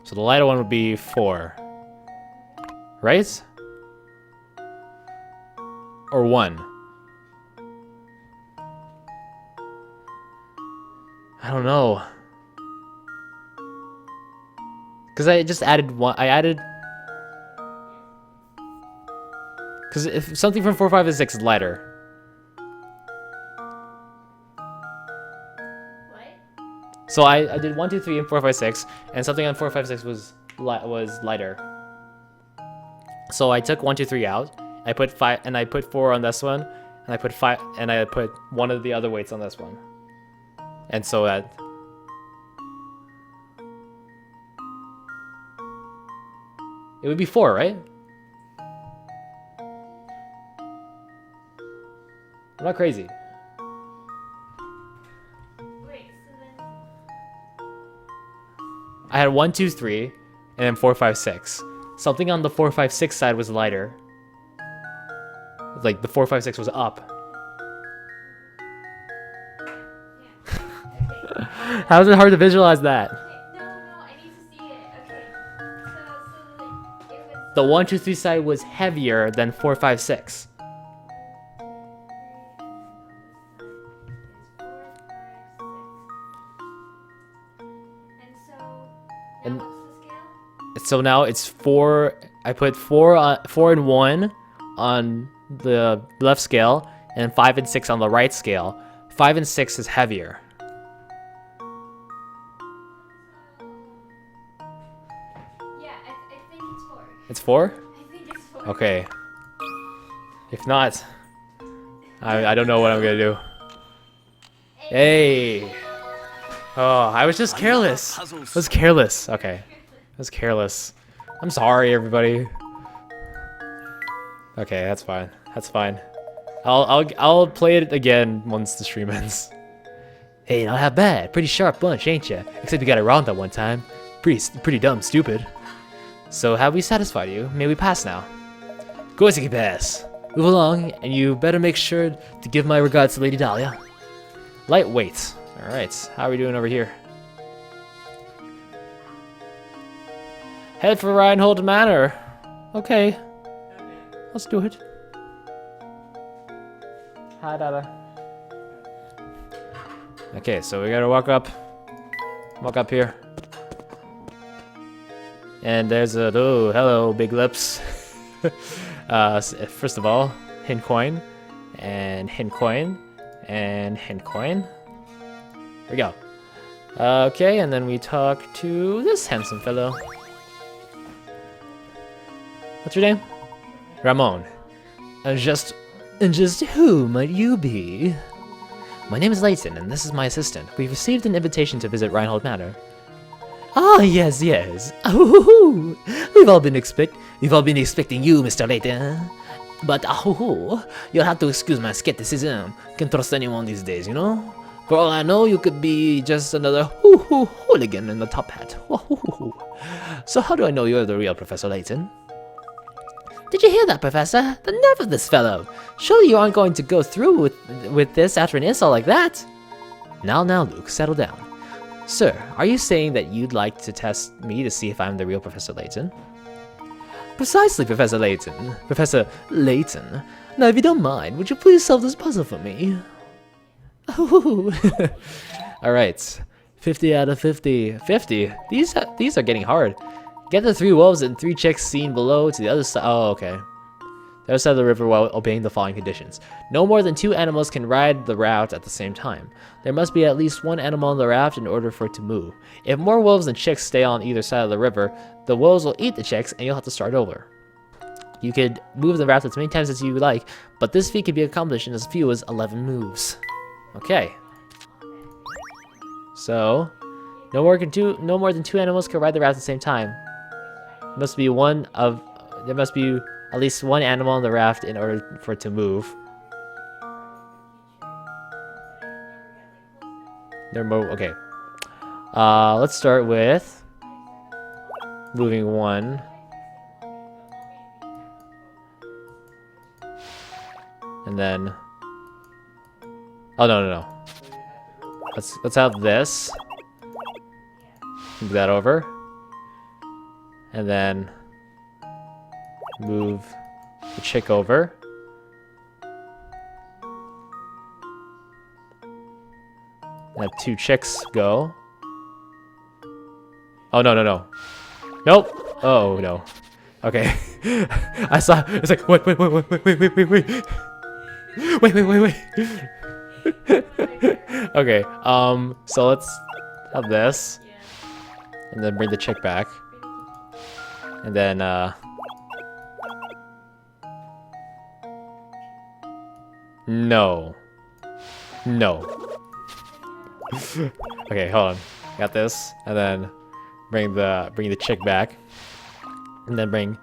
So the lighter one would be 4. Right? Or 1. I don't know. Because I just added one. I added. Because if something from 4, 5, and 6 is lighter. What? So I did 1, 2, 3, and 4, 5, 6, and something on 4, 5, 6 was lighter. So I took 1, 2, 3 out. I put 5, and I put 4 on this one, and I put 5, and I put one of the other weights on this one. And so that. It would be 4, right? I'm not crazy. Wait, so then. I had 1, 2, 3, and then 4, 5, 6. Something on the 4, 5, 6 side was lighter. Like the 4, 5, 6 was up. Okay. How is it hard to visualize that? No, I need to see it. Okay. So like, it was. The 1, 2, 3 side was heavier than 4, 5, 6. And And- so, now what's the scale? So now it's 4. I put 4 and 1 on the left scale, and 5 and 6 on the right scale. 5 and 6 is heavier. Yeah, I think it's 4. It's 4? I think it's 4. Okay. If not, I don't know what I'm gonna do. Hey. Oh, I was just careless. I was careless. Okay. I was careless. I'm sorry, everybody. Okay, that's fine. That's fine. I'll play it again once the stream ends. Hey, not that bad. Pretty sharp bunch, ain't ya? Except you got it wrong that one time. Pretty dumb, stupid. So have we satisfied you? May we pass now? Go ahead, take a pass. Move along, and you better make sure to give my regards to Lady Dahlia. Lightweight. Alright, how are we doing over here? Head for Reinhold Manor. Okay. Let's do it. Hi, Dada. Okay, so we gotta walk up here. And there's a, oh, hello, big lips. First of all, hin coin, and hin coin, and hin coin. Here we go. Okay, and then we talk to this handsome fellow. What's your name? Ramon. And just who might you be? My name is Layton, and this is my assistant. We've received an invitation to visit Reinhold Manor. Ah, yes. Ooh, we've all been expecting you, Mr. Layton. But you'll have to excuse my skepticism. Can't trust anyone these days, you know? For all I know, you could be just another hooligan in the top hat. So how do I know you're the real Professor Layton? Did you hear that, Professor? The nerve of this fellow! Surely you aren't going to go through with this after an insult like that? Now, Luke, settle down. Sir, are you saying that you'd like to test me to see if I'm the real Professor Layton? Precisely, Professor Layton. Professor Layton. Now, if you don't mind, would you please solve this puzzle for me? Alright. 50 out of 50. 50? These are getting hard. Get the 3 wolves and 3 chicks seen below to the other side. Oh, okay. The other side of the river while obeying the following conditions. No more than 2 animals can ride the raft at the same time. There must be at least 1 animal on the raft in order for it to move. If more wolves than chicks stay on either side of the river, the wolves will eat the chicks and you'll have to start over. You could move the raft as many times as you like, but this feat can be accomplished in as few as 11 moves. Okay. So, no more than 2 animals can ride the raft at the same time. There must be at least 1 animal on the raft in order for it to move. Okay. Let's start with moving 1. And then oh no. Let's have this. Move that over. And then move the chick over. And have 2 chicks go. Oh no. Nope. Oh no. Okay. I saw it's like wait. Wait. Okay. So let's have this. And then bring the chick back. And then No. Okay, hold on. Got this. And then bring the chick back. And then bring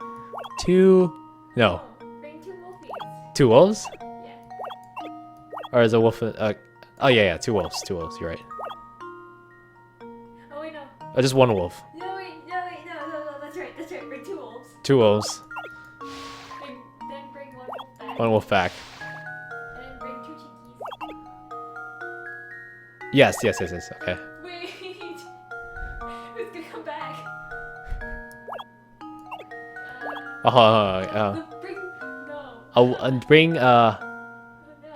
2 No. Bring 2 wolfies. 2 wolves? Yeah. Or is a wolf oh yeah, 2 wolves. 2 wolves, you're right. Oh wait, no. Oh, just 1 wolf. No, that's right. Bring 2 wolves. 2 wolves. Then bring 1 wolf back. 1 wolf back. And then bring 2 chickies. Yes. Okay. Wait. Who's gonna come back? Bring no. And bring Oh, no.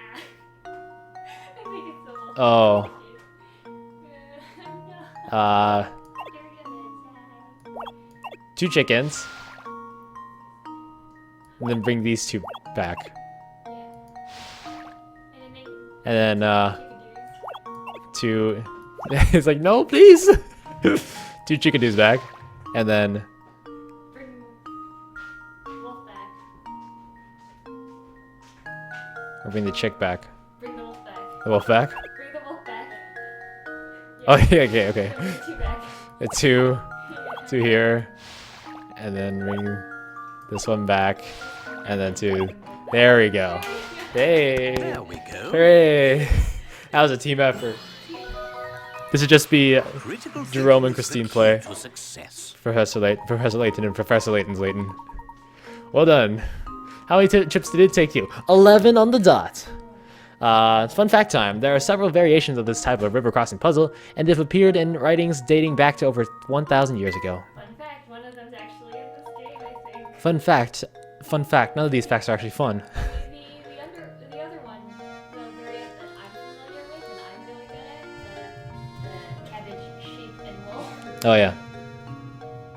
I think it's the wolf. oh No. 2 chickens. And then bring these 2 back. And then 2 it's like no please. 2 chickadoos back. And then Bring wolf back. or bring the chick back. Bring the wolf back. The wolf back? Bring the wolf back. Oh yeah, okay. Bring 2 back. The 2 here. And then bring this one back. And then 2. There we go. Hey! There we go. Hooray! That was a team effort. This would just be Critical Jerome and thinking is the Christine key play. to success. Professor Layton and Professor Layton's Layton. Well done. How many chips did it take you? 11 on the dot. Fun fact time. There are several variations of this type of river crossing puzzle, and they've appeared in writings dating back to over 1,000 years ago. Fun fact, one of them's actually in this game, I think. Fun fact, none of these facts are actually fun. The other one, the variant that I'm familiar with and I'm really good at, the cabbage, sheep, and wolf. Oh yeah.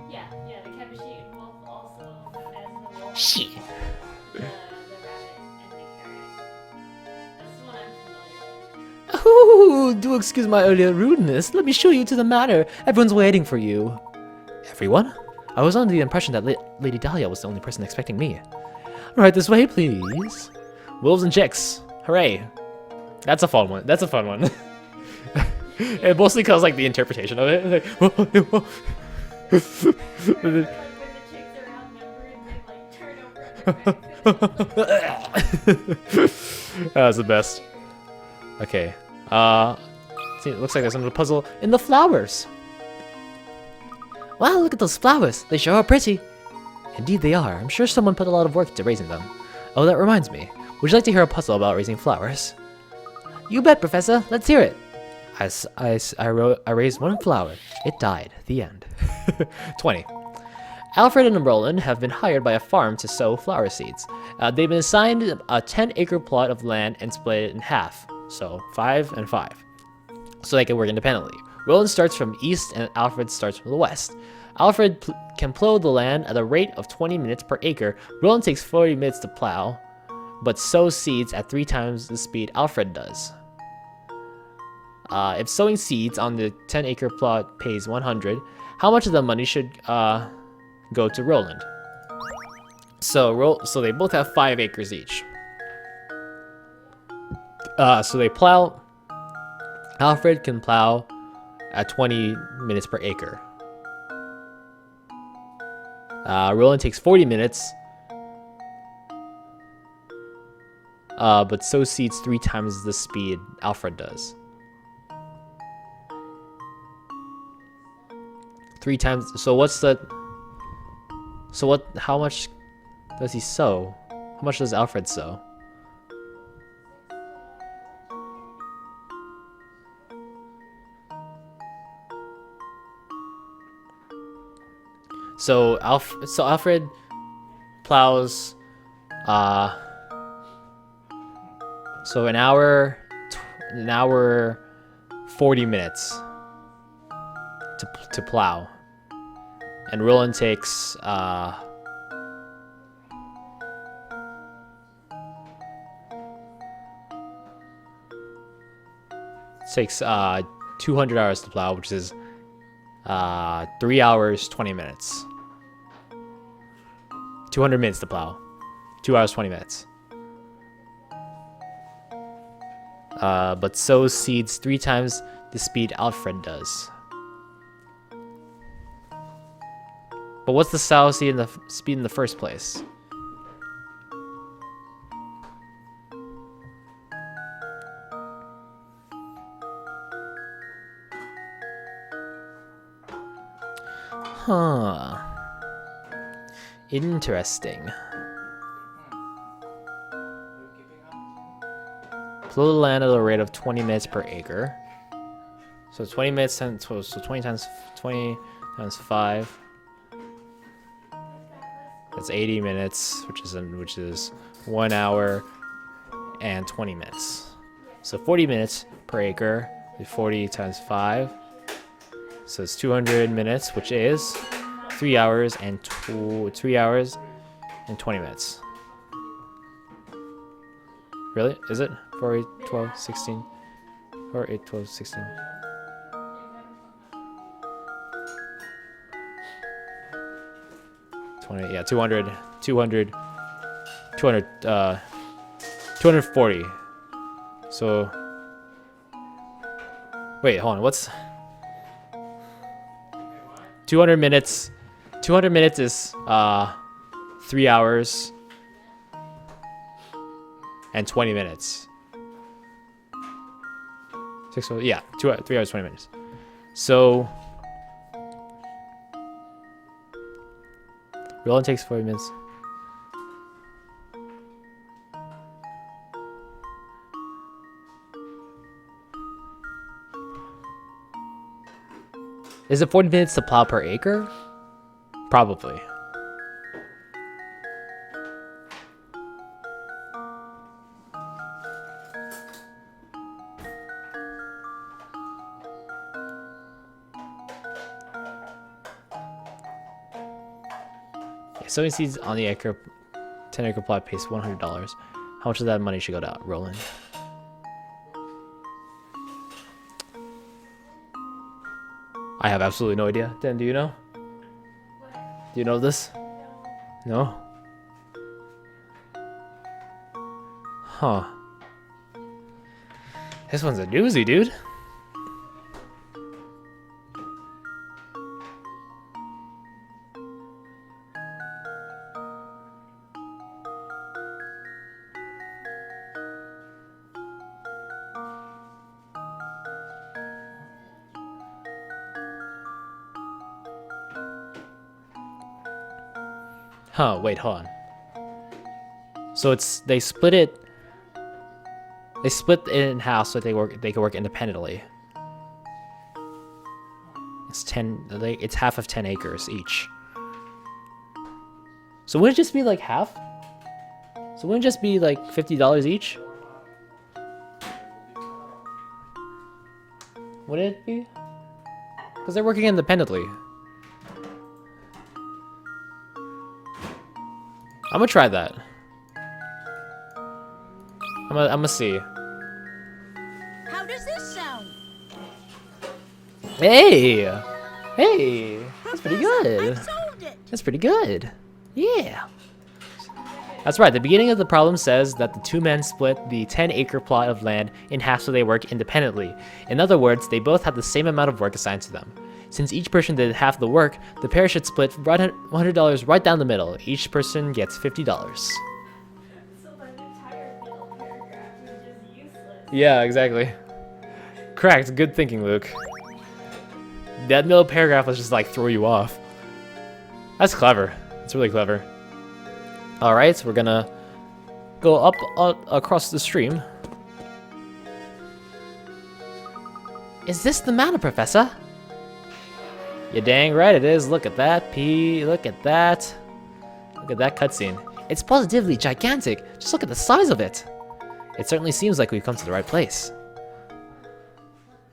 Yeah, the cabbage, sheep, and wolf, also known as the wolf. Shit. The rabbit and the carrot. That's the one I'm familiar with. Do excuse my earlier rudeness. Let me show you to the matter. Everyone's waiting for you. Everyone? I was under the impression that Lady Dahlia was the only person expecting me. Right this way, please. Wolves and chicks. Hooray. That's a fun one. That's a fun one. It mostly because like the interpretation of it. Like, Like when the chicks are outnumbered, they like turn over. That was the best. Okay. See, it looks like there's another puzzle in the flowers. Wow, look at those flowers. They sure are pretty. Indeed they are. I'm sure someone put a lot of work into raising them. Oh, that reminds me. Would you like to hear a puzzle about raising flowers? You bet, Professor. Let's hear it. I raised one flower. It died. The end. 20. Alfred and Roland have been hired by a farm to sow flower seeds. They've been assigned a 10-acre plot of land and split it in half. So 5 and 5. So they can work independently. Roland starts from east and Alfred starts from the west. Alfred can plow the land at a rate of 20 minutes per acre. Roland takes 40 minutes to plow, but sows seeds at 3 times the speed Alfred does. If sowing seeds on the 10-acre plot pays 100, how much of the money should go to Roland? So they both have 5 acres each. So they plow. Alfred can plow at 20 minutes per acre. Roland takes 40 minutes, but sows seeds 3 times the speed Alfred does. 3 times. So what's the? So what? How much does he sow? How much does Alfred sow? So Alfred plows. So an hour 40 minutes to plow, and Roland takes 200 hours to plow, which is 3 hours 20 minutes. 200 minutes to plow, 2 hours 20 minutes. But sows seeds 3 times the speed Alfred does. But what's the sow seed in the speed in the first place? Huh. Interesting. Plow the land at a rate of 20 minutes per acre. So 20 minutes times 20 times 5. That's 80 minutes, which is 1 hour and 20 minutes. So 40 minutes per acre. 40 times 5. So it's 200 minutes, which is 3 hours and 3 hours and 20 minutes. Really? Is it? 4, 8, 12, 16. 4, 8, 12, 16. Yeah, 240. So, wait, hold on. What's 200 minutes? 200 minutes is 3 hours and 20 minutes. 3 hours 20 minutes. So Roland takes 40 minutes. Is it 40 minutes to plow per acre? Probably. Sowing seeds on the 10-acre plot pays $100. How much of that money should go to Roland? have absolutely no idea. Dan, do you know? Do you know this? No? Huh. This one's a doozy, dude. Huh, wait, hold on. So they split it in half so they can work independently. It's half of 10 acres each. So wouldn't it just be like half? So wouldn't it just be like $50 each? Would it be? Because they're working independently. I'm gonna try that. I'm gonna see. How does this sound? Hey! Hey! That's pretty Professor, good. I've solved it. That's pretty good. Yeah. That's right. The beginning of the problem says that the two men split the 10-acre plot of land in half so they work independently. In other words, they both had the same amount of work assigned to them. Since each person did half the work, the pair should split $100 right down the middle. Each person gets $50. So that entire middle paragraph is just useless. Yeah, exactly. Correct. Good thinking, Luke. That middle paragraph was just like throw you off. That's clever. It's really clever. Alright, so we're gonna go up across the stream. Is this the manor, Professor? You're dang right it is. Look at that, P. Look at that. Look at that cutscene. It's positively gigantic. Just look at the size of it. It certainly seems like we've come to the right place.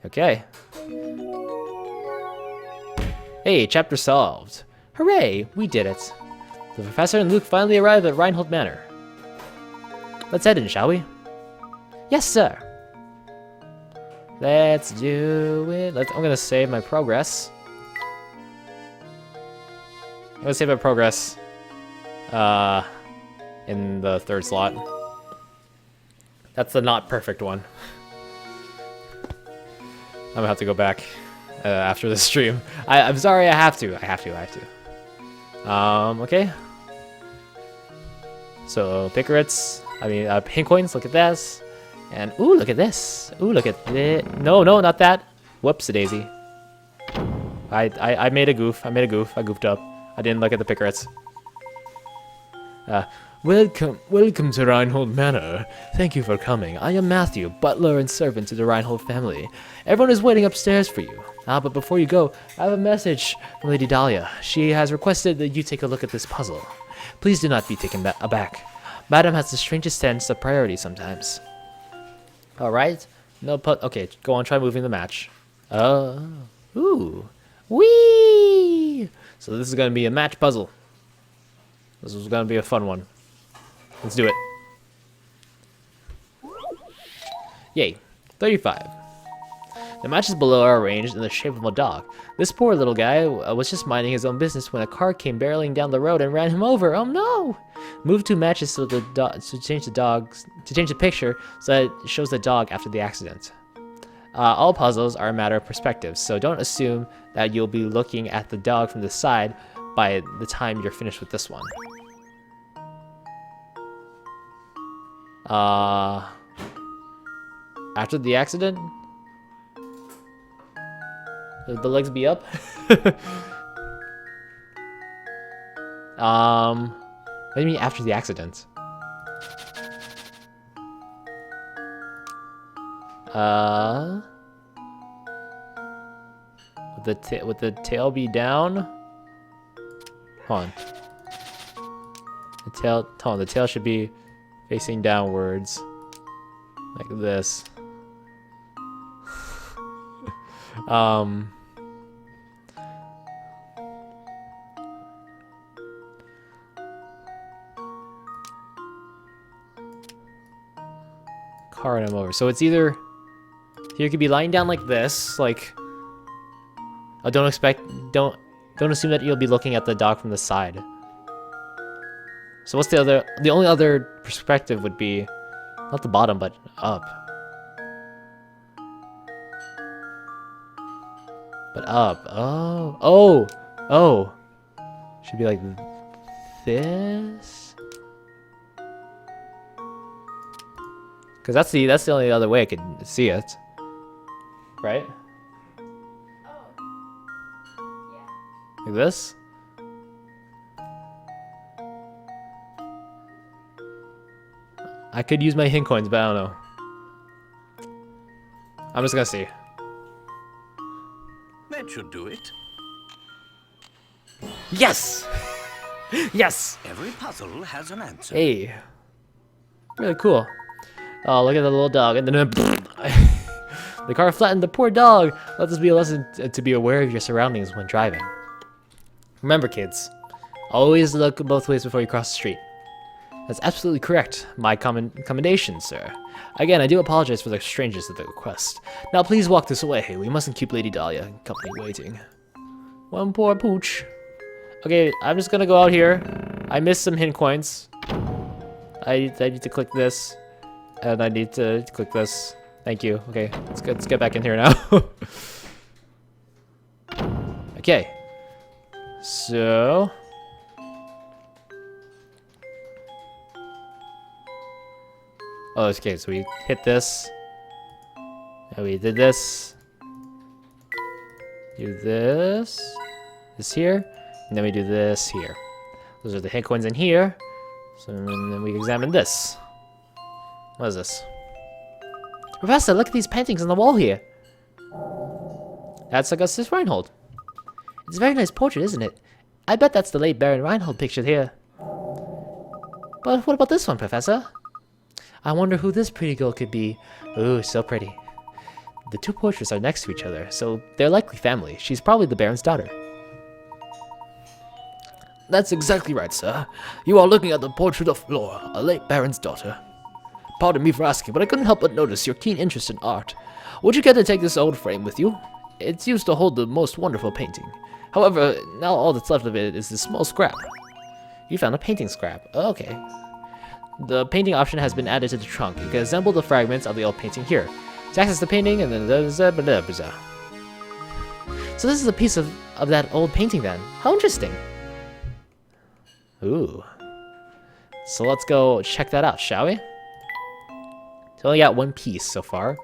Okay. Hey, chapter solved. Hooray, we did it. The professor and Luke finally arrived at Reinhold Manor. Let's head in, shall we? Yes, sir. Let's do it. I'm gonna save my progress. I'm gonna save my progress in the third slot. That's the not perfect one. I'm gonna have to go back after the stream. I'm sorry, I have to. Okay. So pickerates, pink coins. Look at this, and ooh, look at this. Ooh, look at this. No, not that. Whoops, daisy. I made a goof. I goofed up. I didn't look at the pickerates. Welcome to Reinhold Manor. Thank you for coming. I am Matthew, butler and servant to the Reinhold family. Everyone is waiting upstairs for you. But before you go, I have a message from Lady Dahlia. She has requested that you take a look at this puzzle. Please do not be taken aback. Madam has the strangest sense of priority sometimes. Alright. Okay, go on, try moving the match. Ooh. Whee! So this is going to be a match puzzle. This is going to be a fun one. Let's do it. Yay. 35. The matches below are arranged in the shape of a dog. This poor little guy was just minding his own business when a car came barreling down the road and ran him over. Oh no! Move 2 matches to change the picture so that it shows the dog after the accident. All puzzles are a matter of perspective, so don't assume that you'll be looking at the dog from the side by the time you're finished with this one. After the accident? The legs be up? What do you mean after the accident? Would the tail be down? Hold on. The tail should be facing downwards. Like this. Car ran him over. So it's either... Here you could be lying down like this, like Oh, don't assume that you'll be looking at the dog from the side. So what's the only other perspective would be, not the bottom, but up. But up. Oh. Should be like this. Cause that's the only other way I could see it. Right? Like this? I could use my hint coins, but I don't know. I'm just gonna see. That should do it. Yes! Yes! Every puzzle has an answer. Hey. Really cool. Oh, look at the little dog. And then the car flattened the poor dog. Let this be a lesson to be aware of your surroundings when driving. Remember, kids, always look both ways before you cross the street. That's absolutely correct. My commendation, sir. Again, I do apologize for the strangeness of the request. Now, please walk this way. We mustn't keep Lady Dahlia and company waiting. One poor pooch. Okay, I'm just gonna go out here. I missed some hint coins. I need to click this, and I need to click this. Thank you. Okay, let's get back in here now. Okay. So. Oh, okay, so we hit this. And we did this. Do this. This here. And then we do this here. Those are the hit coins in here. So and then we examine this. What is this? Professor, look at these paintings on the wall here. That's Augustus Reinhold. It's a very nice portrait, isn't it? I bet that's the late Baron Reinhold pictured here. But what about this one, Professor? I wonder who this pretty girl could be. Ooh, so pretty. The two portraits are next to each other, so they're likely family. She's probably the Baron's daughter. That's exactly right, sir. You are looking at the portrait of Flora, a late Baron's daughter. Pardon me for asking, but I couldn't help but notice your keen interest in art. Would you care to take this old frame with you? It's used to hold the most wonderful painting. However, now all that's left of it is this small scrap. You found a painting scrap. Okay. The painting option has been added to the trunk. You can assemble the fragments of the old painting here. To access the painting, and then so this is a piece of that old painting then. How interesting. Ooh. So let's go check that out, shall we? So only got one piece so far.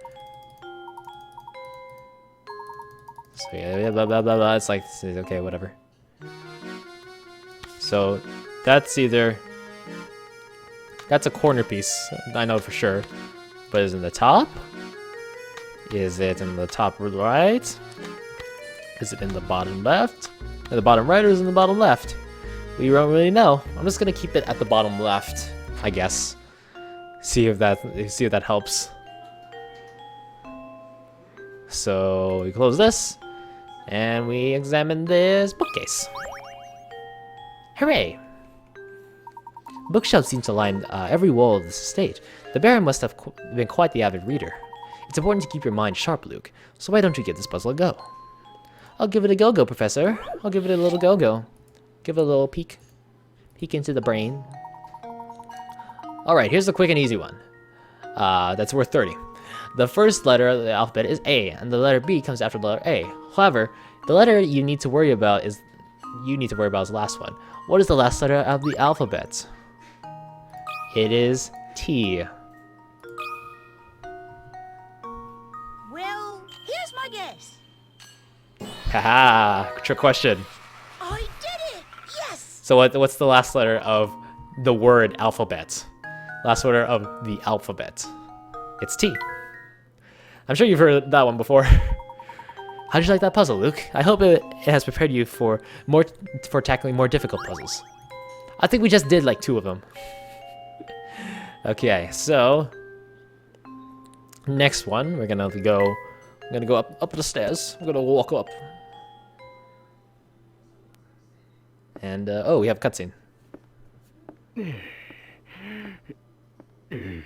So yeah, blah blah blah blah. It's like, okay, whatever. So that's a corner piece, I know for sure. But is it in the top? Is it in the top right? Is it in the bottom left? In the bottom right, or is it in the bottom left? We don't really know. I'm just gonna keep it at the bottom left, I guess. See if that helps. So we close this, and we examine this bookcase. Hooray! Bookshelves seem to line every wall of this estate. The Baron must have been quite the avid reader. It's important to keep your mind sharp, Luke, so why don't you give this puzzle a go? I'll give it a go-go, Professor. I'll give it a little go-go. Give it a little peek. Peek into the brain. Alright, here's a quick and easy one. That's worth 30. The first letter of the alphabet is A, and the letter B comes after the letter A. However, the letter you need to worry about is the last one. What is the last letter of the alphabet? It is T. Well, here's my guess. Haha, trick question. I did it! Yes! So what's the last letter of the word alphabet? Last letter of the alphabet. It's T. I'm sure you've heard that one before. How did you like that puzzle, Luke? I hope it has prepared you for tackling more difficult puzzles. I think we just did like 2 of them. Okay, so next one, I'm gonna go up the stairs. I'm gonna walk up. And oh, we have a cutscene.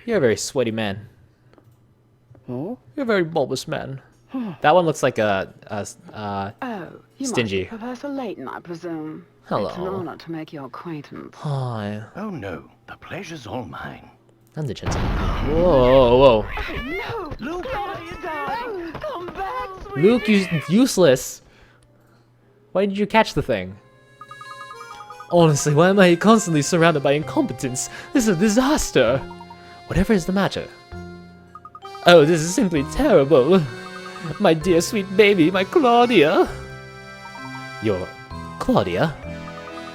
You're a very sweaty man. Oh? You're a very bulbous man. That one looks like a you Stingy. must be Professor Layton, I presume. Hello. It's an honor to make your acquaintance. Hi. Oh no, the pleasure's all mine. 난데 진짜. Whoa, whoa. No! Luke! No! Come back, sweet! Luke, you useless. Why did you catch the thing? Honestly, why am I constantly surrounded by incompetence? This is a disaster. Whatever is the matter? Oh, this is simply terrible. My dear sweet baby, my Claudia. Your Claudia?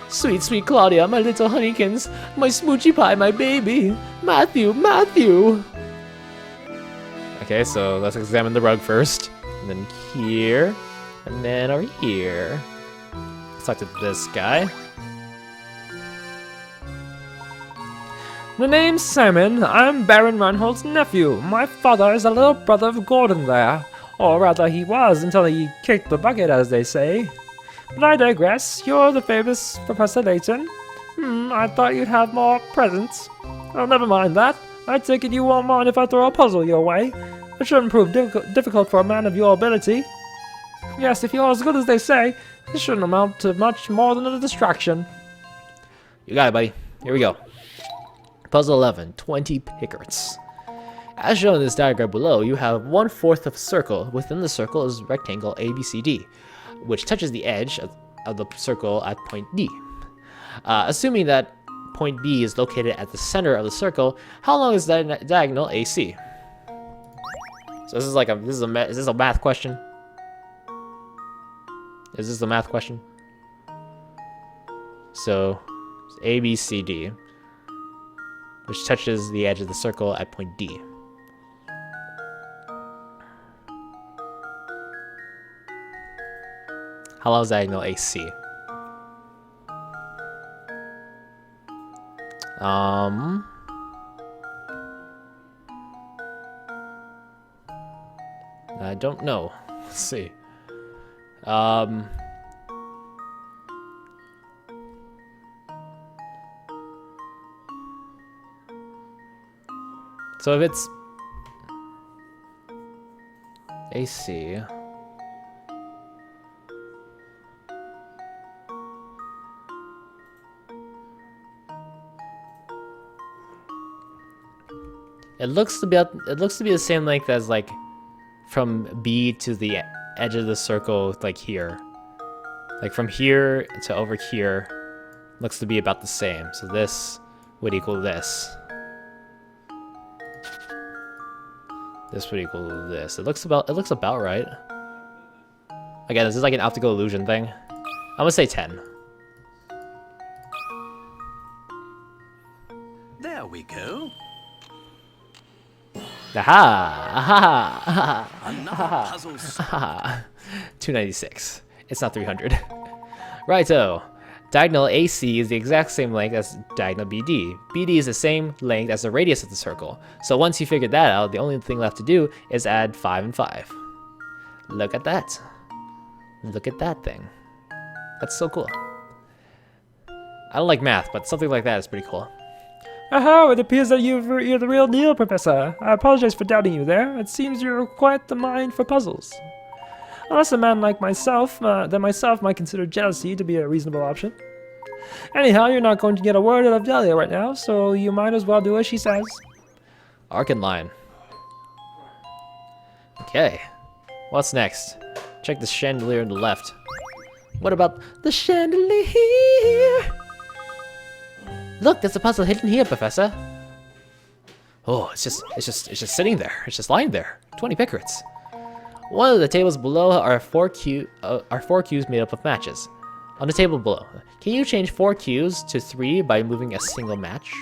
Sweet, sweet Claudia, my little honeykins, my smoochy pie, my baby. Matthew, Matthew. Okay, so let's examine the rug first. And then here. And then over here. Let's talk to this guy. The name's Simon. I'm Baron Reinhold's nephew. My father is a little brother of Gordon there. Or rather, he was until he kicked the bucket, as they say. But I digress. You're the famous Professor Layton. I thought you'd have more presents. Oh, never mind that. I take it you won't mind if I throw a puzzle your way. It shouldn't prove difficult for a man of your ability. Yes, if you're as good as they say, it shouldn't amount to much more than a distraction. You got it, buddy. Here we go. Puzzle 11, 20 pickards. As shown in this diagram below, you have 1/4 of a circle. Within the circle is rectangle ABCD, which touches the edge of the circle at point D. Assuming that point B is located at the center of the circle, how long is that diagonal AC? So this is like is this a math question? Is this a math question? So ABCD, which touches the edge of the circle at point D. How long is diagonal AC? I don't know. Let's see. So if it's AC, it looks to be the same length as like from B to the edge of the circle, like here. Like from here to over here looks to be about the same. So this would equal this. This would equal this. It looks about right. Again, this is like an optical illusion thing. I'm gonna say 10. There we go. Aha! Aha! Aha! Another puzzle. 296. It's not 300. Righto. Diagonal AC is the exact same length as diagonal BD. BD is the same length as the radius of the circle. So once you figured that out, the only thing left to do is add 5 and 5. Look at that. Look at that thing. That's so cool. I don't like math, but something like that is pretty cool. Oh, it appears that you're the real deal, Professor. I apologize for doubting you there. It seems you're quite the mind for puzzles. Unless a man like myself, might consider jealousy to be a reasonable option. Anyhow, you're not going to get a word out of Delia right now, so you might as well do as she says. Arc and line. Okay. What's next? Check the chandelier on the left. What about the chandelier? Look, there's a puzzle hidden here, Professor. Oh, it's just sitting there. It's just lying there. 20 pickards. One of the tables below are four cubes made up of matches. On the table below, can you change 4 cubes to 3 by moving a single match?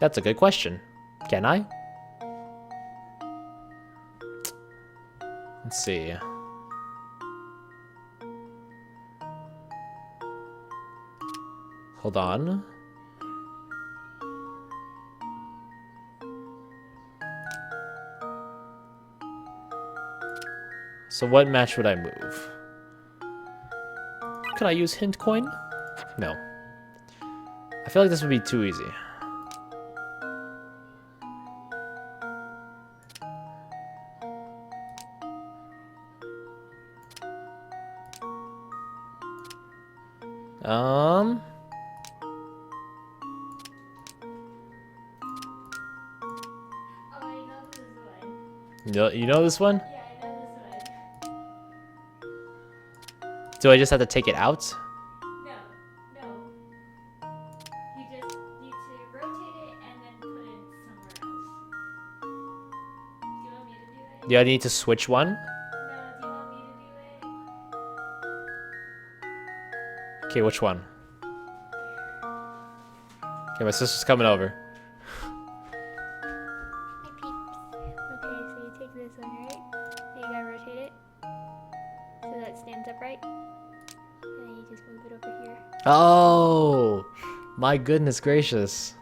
That's a good question. Can I? Let's see. Hold on. So what match would I move? Could I use hint coin? No. I feel like this would be too easy. Oh, I know this one. You know this one? Yeah, I know this one. Do I just have to take it out? No, no. You just need to rotate it and then put it somewhere else. Do you want me to do it? Do I need to switch one? No, do you want me to do it? Okay, which one? Okay, my sister's coming over. Hi, peeps. Okay, so you take this one, right? And you gotta rotate it so that it stands upright. And then you just move it over here. Oh, my goodness gracious.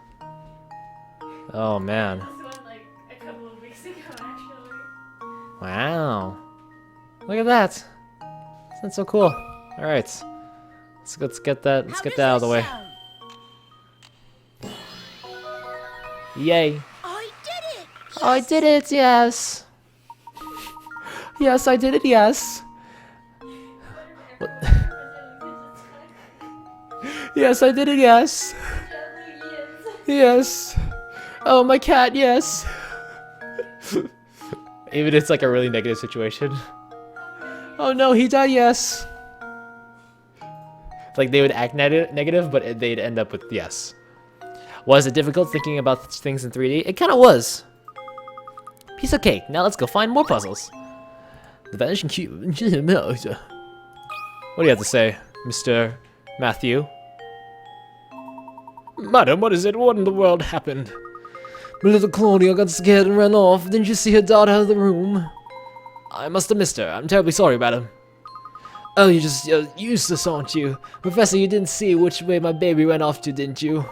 Oh man. This one like a couple of weeks ago, actually. Wow. Look at that. That's so cool. All right. Let's get that. Let's get that out of the way. Yay. I did it! I did it. Yes. Yes, I did it. Yes. What? Yes, I did it. Yes. Yes. Oh, my cat. Yes. Even it's like a really negative situation. Oh no, he died. Yes. Like they would act negative, but they'd end up with yes. Was it difficult thinking about things in 3D? It kind of was. Piece of cake. Now let's go find more puzzles. The vanishing cube. What do you have to say, Mr. Matthew? Madam, what is it? What in the world happened? My little Claudia got scared and ran off. Didn't you see her dart out of the room? I must have missed her. I'm terribly sorry, madam. Oh, you're just useless, aren't you? Professor, you didn't see which way my baby ran off to, didn't you?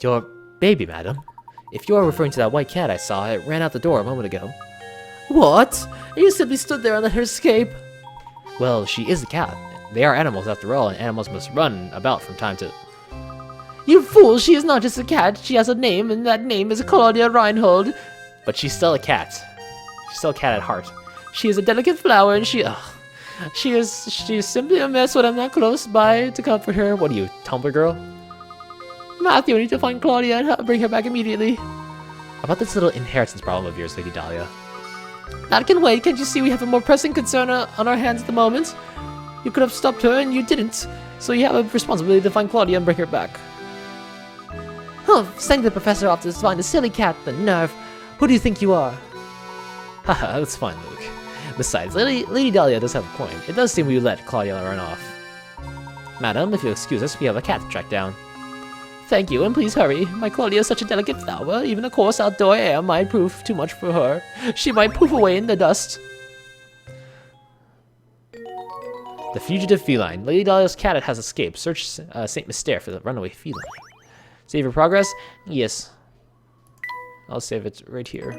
Your baby, madam? If you are referring to that white cat I saw, it ran out the door a moment ago. What? You simply stood there and let her escape? Well, she is a cat. They are animals after all, and animals must run about from time to... You fool! She is not just a cat. She has a name, and that name is Claudia Reinhold. But she's still a cat. She's still a cat at heart. She is a delicate flower, and she is simply a mess when I'm not close by to comfort her. What are you, Tumblr girl? Matthew, I need to find Claudia and bring her back immediately. How about this little inheritance problem of yours, Lady Dahlia? That can wait. Can't you see we have a more pressing concern on our hands at the moment? You could have stopped her, and you didn't. So you have a responsibility to find Claudia and bring her back. Huh, sending the professor off to find the silly cat, the nerve. Who do you think you are? Haha, that's fine, Luke. Besides, Lady Dahlia does have a point. It does seem we let Claudia run off. Madam, if you'll excuse us, we have a cat to track down. Thank you, and please hurry. My Claudia is such a delicate flower. Even a coarse outdoor air might prove too much for her. She might poof away in the dust. The fugitive feline. Lady Dahlia's cat has escaped. Search Saint Mystere for the runaway feline. Save your progress? Yes. I'll save it right here.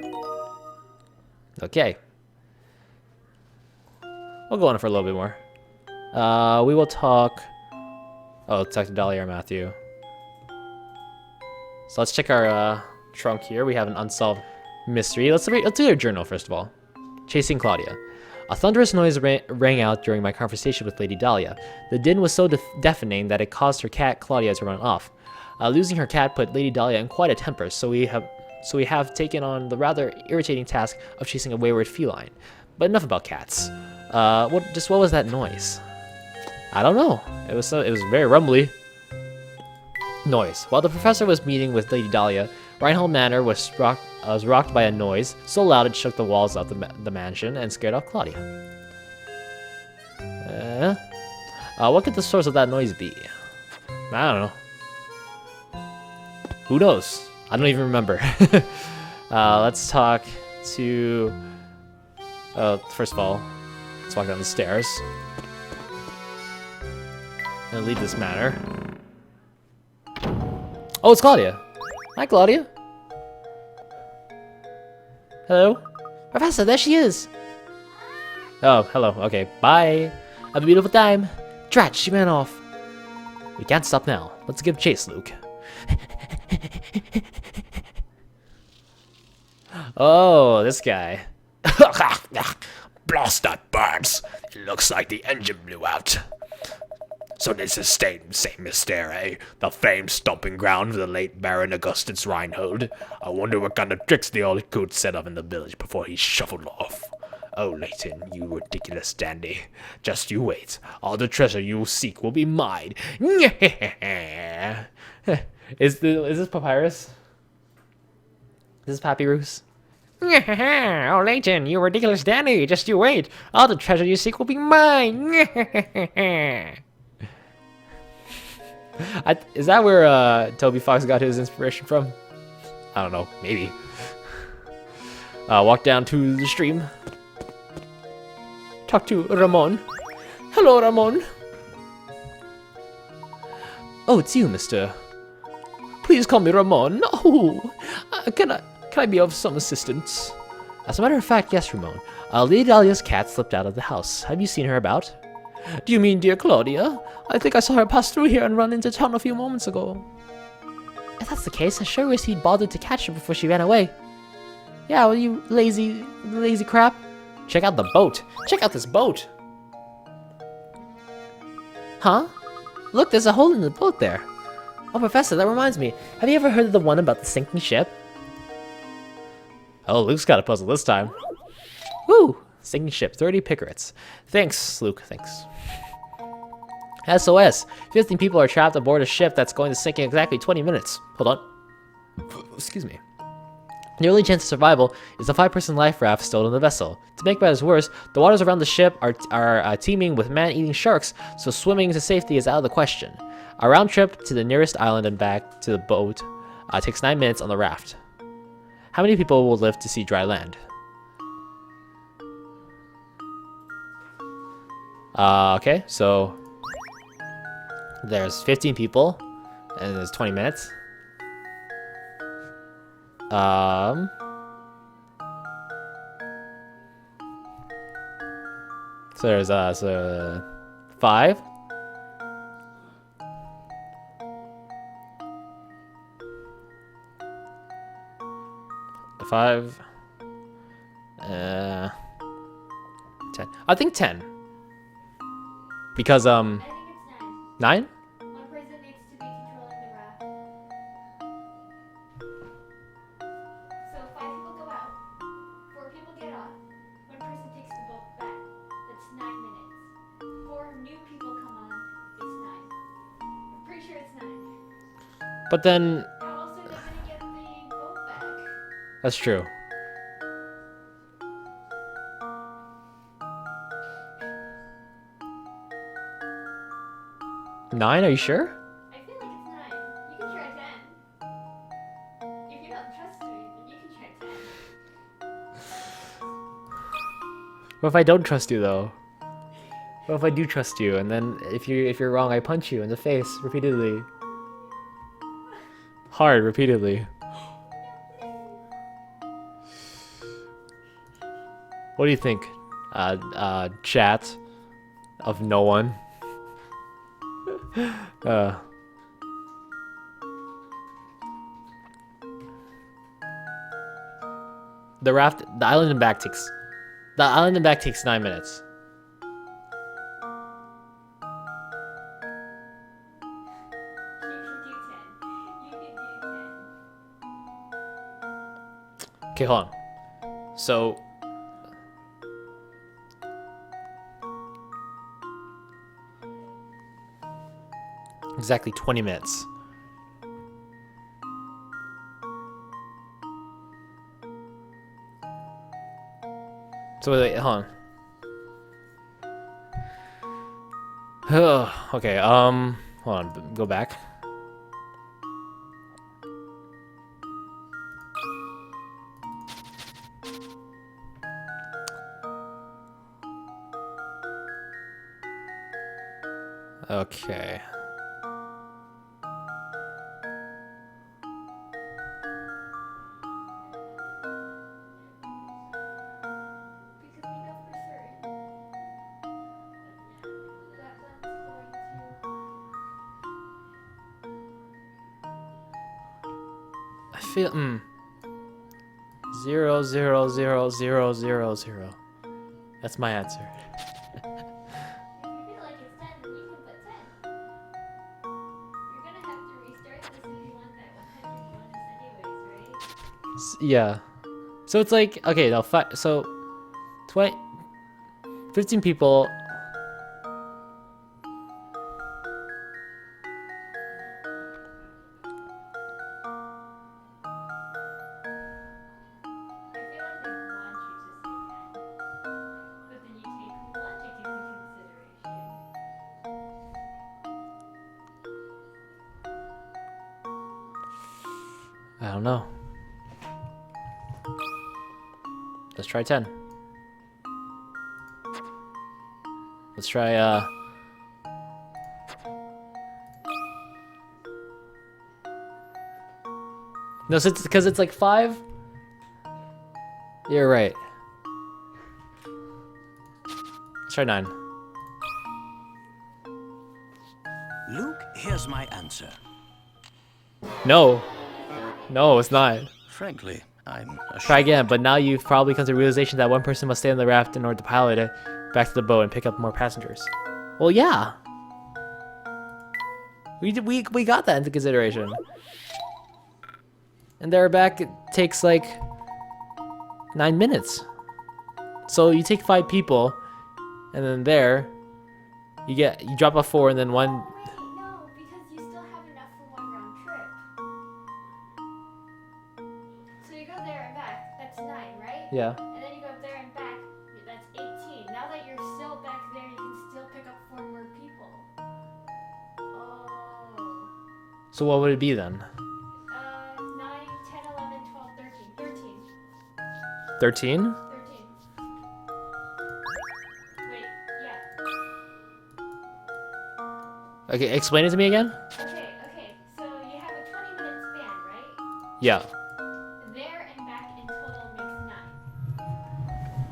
Okay. We'll go on for a little bit more. We will talk... Oh, talk to Dahlia or Matthew. So let's check our trunk here. We have an unsolved mystery. Let's do our journal first of all. Chasing Claudia. A thunderous noise rang out during my conversation with Lady Dahlia. The din was so deafening that it caused her cat Claudia to run off. Losing her cat put Lady Dahlia in quite a temper, so we have taken on the rather irritating task of chasing a wayward feline. But enough about cats. What was that noise? I don't know. It was very rumbly. Noise. While the professor was meeting with Lady Dahlia, Reinhold Manor was rocked by a noise so loud it shook the walls of the mansion and scared off Claudia. What could the source of that noise be? I don't know. Who knows? I don't even remember. Let's talk to... first of all, let's walk down the stairs. And leave this manor. Oh, it's Claudia. Hi, Claudia. Hello? Professor, there she is. Oh, hello. Okay, bye. Have a beautiful time. Drat, she ran off. We can't stop now. Let's give chase, Luke. Oh, this guy. Blast that birds. It looks like the engine blew out. So this is St. Mystere, eh? The famed stomping ground of the late Baron Augustus Reinhold. I wonder what kind of tricks the old coot set up in the village before he shuffled off. Oh, Layton, you ridiculous dandy. Just you wait. All the treasure you seek will be mine. Is this Papyrus? Is this Papyrus? Oh, Layton, you ridiculous dandy. Just you wait. All the treasure you seek will be mine. Is that where Toby Fox got his inspiration from? I don't know. Maybe. Walk down to the stream. Talk to Ramon. Hello, Ramon. Oh, it's you, mister. Please call me Ramon. Oh, can I be of some assistance? As a matter of fact, yes, Ramon. Lady Dahlia's cat slipped out of the house. Have you seen her about? Do you mean dear Claudia? I think I saw her pass through here and run into town a few moments ago. If that's the case, I sure wish he'd bothered to catch her before she ran away. Yeah, well, you lazy crap. Check out the boat. Check out this boat. Huh? Look, there's a hole in the boat there. Oh, Professor, that reminds me. Have you ever heard of the one about the sinking ship? Oh, Luke's got a puzzle this time. Woo! Sinking ship, 30 picarets. Thanks, Luke, thanks. SOS. 15 people are trapped aboard a ship that's going to sink in exactly 20 minutes. Hold on. Excuse me. The only chance of survival is a 5-person life raft stowed on the vessel. To make matters worse, the waters around the ship are teeming with man-eating sharks, so swimming to safety is out of the question. A round trip to the nearest island and back to the boat takes 9 minutes on the raft. How many people will live to see dry land? Okay, so there's 15 people, and there's 20 minutes. So there's so 5. Five. 10. I think 10. Because I think it's 9. 9? One person needs to be controlling the raft. So 5 people go out, 4 people get off, 1 person takes the boat back. That's 9 minutes. 4 new people come on. It's 9. I'm pretty sure it's 9. But then How else are they gonna get the boat back? that's true. Nine? Are you sure? I feel like it's 9. You can try 10. If you don't trust me, then you can try 10. What if I don't trust you though? What if I do trust you, and then if you're wrong, I punch you in the face repeatedly, hard repeatedly? What do you think, chat of no one? The island and back takes 9 minutes. You can do 10. You can do 10. Okay, hold on. So exactly 20 minutes. So wait, hold on. Okay, hold on, go back. Okay. Because we know for certain that one's going to. I feel 0 0 0 0 0 0. That's my answer. If you feel like it's 10, then you can put 10. Yeah. So it's like, okay, no, so 20, 15 people. I don't know. Let's try 10. Let's try, no, since because it's like 5. You're right. Let's try 9. Luke, here's my answer. No. No, it's not. Frankly, I'm ashamed. Try again, but now you've probably come to the realization that one person must stay on the raft in order to pilot it back to the boat and pick up more passengers. Well, yeah. We got that into consideration. And there back, it takes like 9 minutes. So you take 5 people, and then there, you drop off 4, and then 1. No, because you still have enough for 1 round trip. So you go there and back, that's 9, right? Yeah. And then you go up there and back, that's 18. Now that you're still back there, you can still pick up 4 more people. Oh. So what would it be then? 9, 10, 11, 12, 13. 13. 13? 13. Wait, yeah. Okay, explain it to me again. Okay. So you have a 20-minute span, right? Yeah. There and back in total makes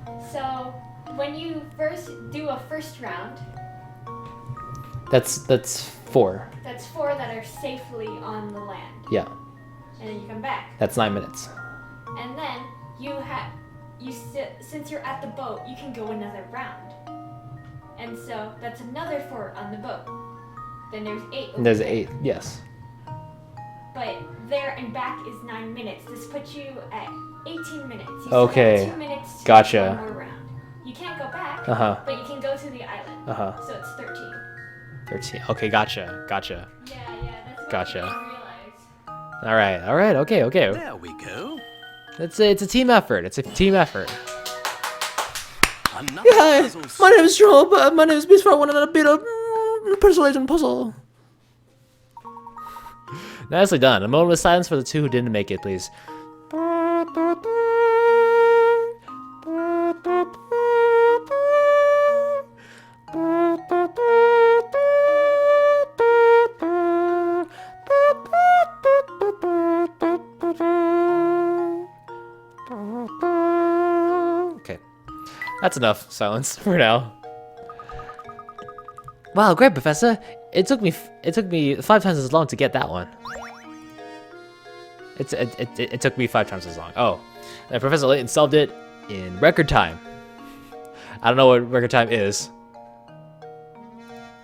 9. So when you first do a first round, That's 4. that's 4 that are safely on the land, Yeah. and then you come back, That's 9 minutes. and then since you're at the boat, you can go another round, and so that's another 4 on the boat. Then there's 8. And there's 8. Yes. But there and back is 9 minutes. This puts you at 18 minutes. You Okay. still have 2 minutes to Gotcha. do 1 more round. You can't go back, but you can go to the island. So it's 13. 13. Okay, gotcha. Yeah, that's what Gotcha. I didn't realize. All right. Okay. There we go. It's a team effort. It's a team effort. Another puzzle My name is Job. My name is Beast. I want to beat a Professor Layton puzzle. Nicely done. A moment of silence for the 2 who didn't make it, please. Okay. That's enough silence for now. Wow, great, Professor. It took me 5 times as long to get that one. It took me 5 times as long. Oh, and Professor Layton solved it in record time. I don't know what record time is.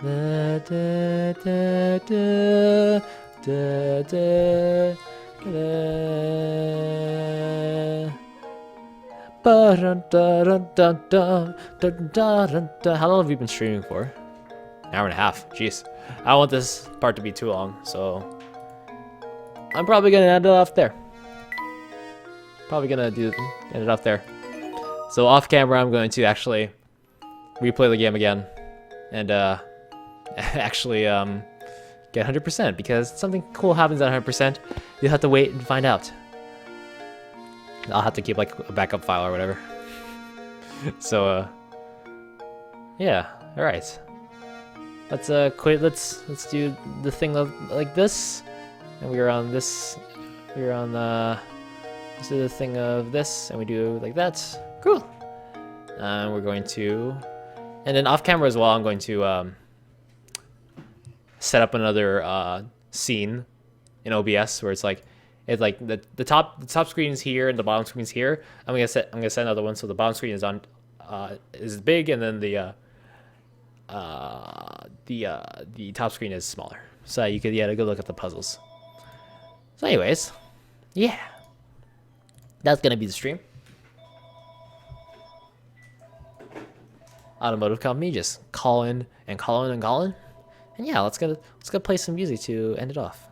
Da, da, da, da, da, da, da. How long have you been streaming for? An hour and a half. Jeez. I don't want this part to be too long, so I'm probably gonna end it off there. End it off there. So off camera, I'm going to actually replay the game again and actually get 100% because something cool happens at 100%. You'll have to wait and find out. I'll have to keep like a backup file or whatever. So yeah. All right. Let's quit. Let's do the thing of like this, and we're on this. We're on let's do the thing of this, and we do like that. Cool. And we're going to, and then off camera as well. I'm going to set up another scene in OBS where it's like the top screen is here and the bottom screen is here. I'm gonna set another one so the bottom screen is on is big, and then the top screen is smaller, so you could get a good look at the puzzles. So anyways, yeah. that's gonna be the stream. Automotive company, just calling and calling and calling. And yeah, let's go play some music to end it off.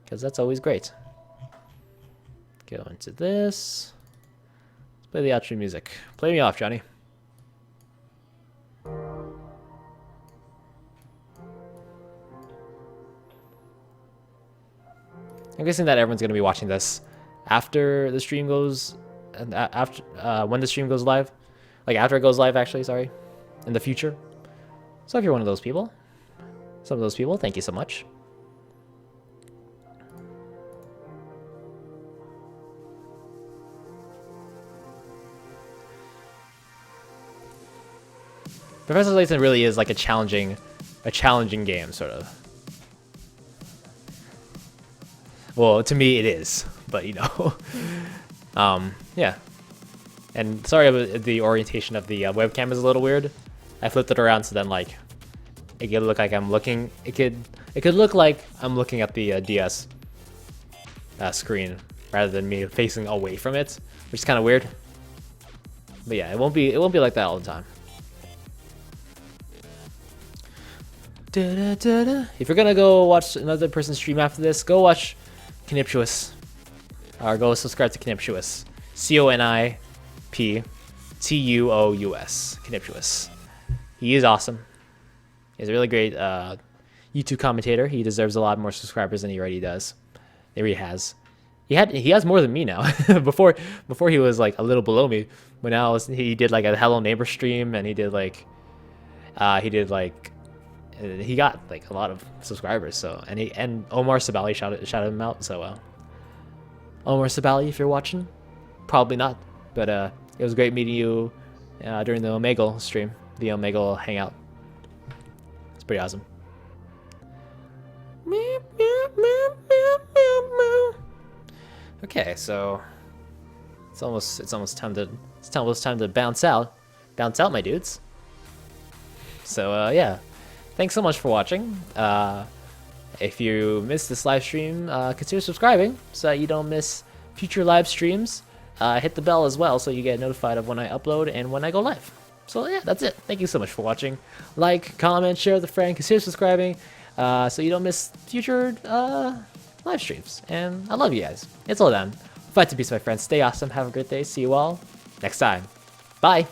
Because that's always great. Go into this. Let's play the outro music. Play me off, Johnny. I'm guessing that everyone's gonna be watching this after the stream goes, and after when the stream goes live, like after it goes live, actually. Sorry, in the future. So if you're one of those people, thank you so much. Professor Layton really is like a challenging game, sort of. Well, to me it is, but you know, yeah. And sorry about the orientation of the webcam is a little weird. I flipped it around so then like it could look like I'm looking. It could look like I'm looking at the DS screen rather than me facing away from it, which is kind of weird. But yeah, it won't be like that all the time. If you're gonna go watch another person's stream after this, go watch Kniptuous, or go subscribe to Kniptuous. CONIPTUOUS. Kniptuous. He is awesome. He's a really great YouTube commentator. He deserves a lot more subscribers than he already does. There he has. He has more than me now. before he was like a little below me, but now he did like a Hello Neighbor stream, and he got like a lot of subscribers. So and Omar Sabali shouted him out. So Omar Sabali, if you're watching, probably not, but it was great meeting you during the Omegle stream, the Omegle hangout. It's pretty awesome. Okay, so it's almost time to bounce out, my dudes. So yeah. Thanks so much for watching. If you missed this live stream, consider subscribing so that you don't miss future live streams. Hit the bell as well so you get notified of when I upload and when I go live. So yeah, that's it. Thank you so much for watching. Like, comment, share with a friend, consider subscribing so you don't miss future live streams. And I love you guys. It's all done. Fight to peace, my friends. Stay awesome. Have a great day. See you all next time. Bye.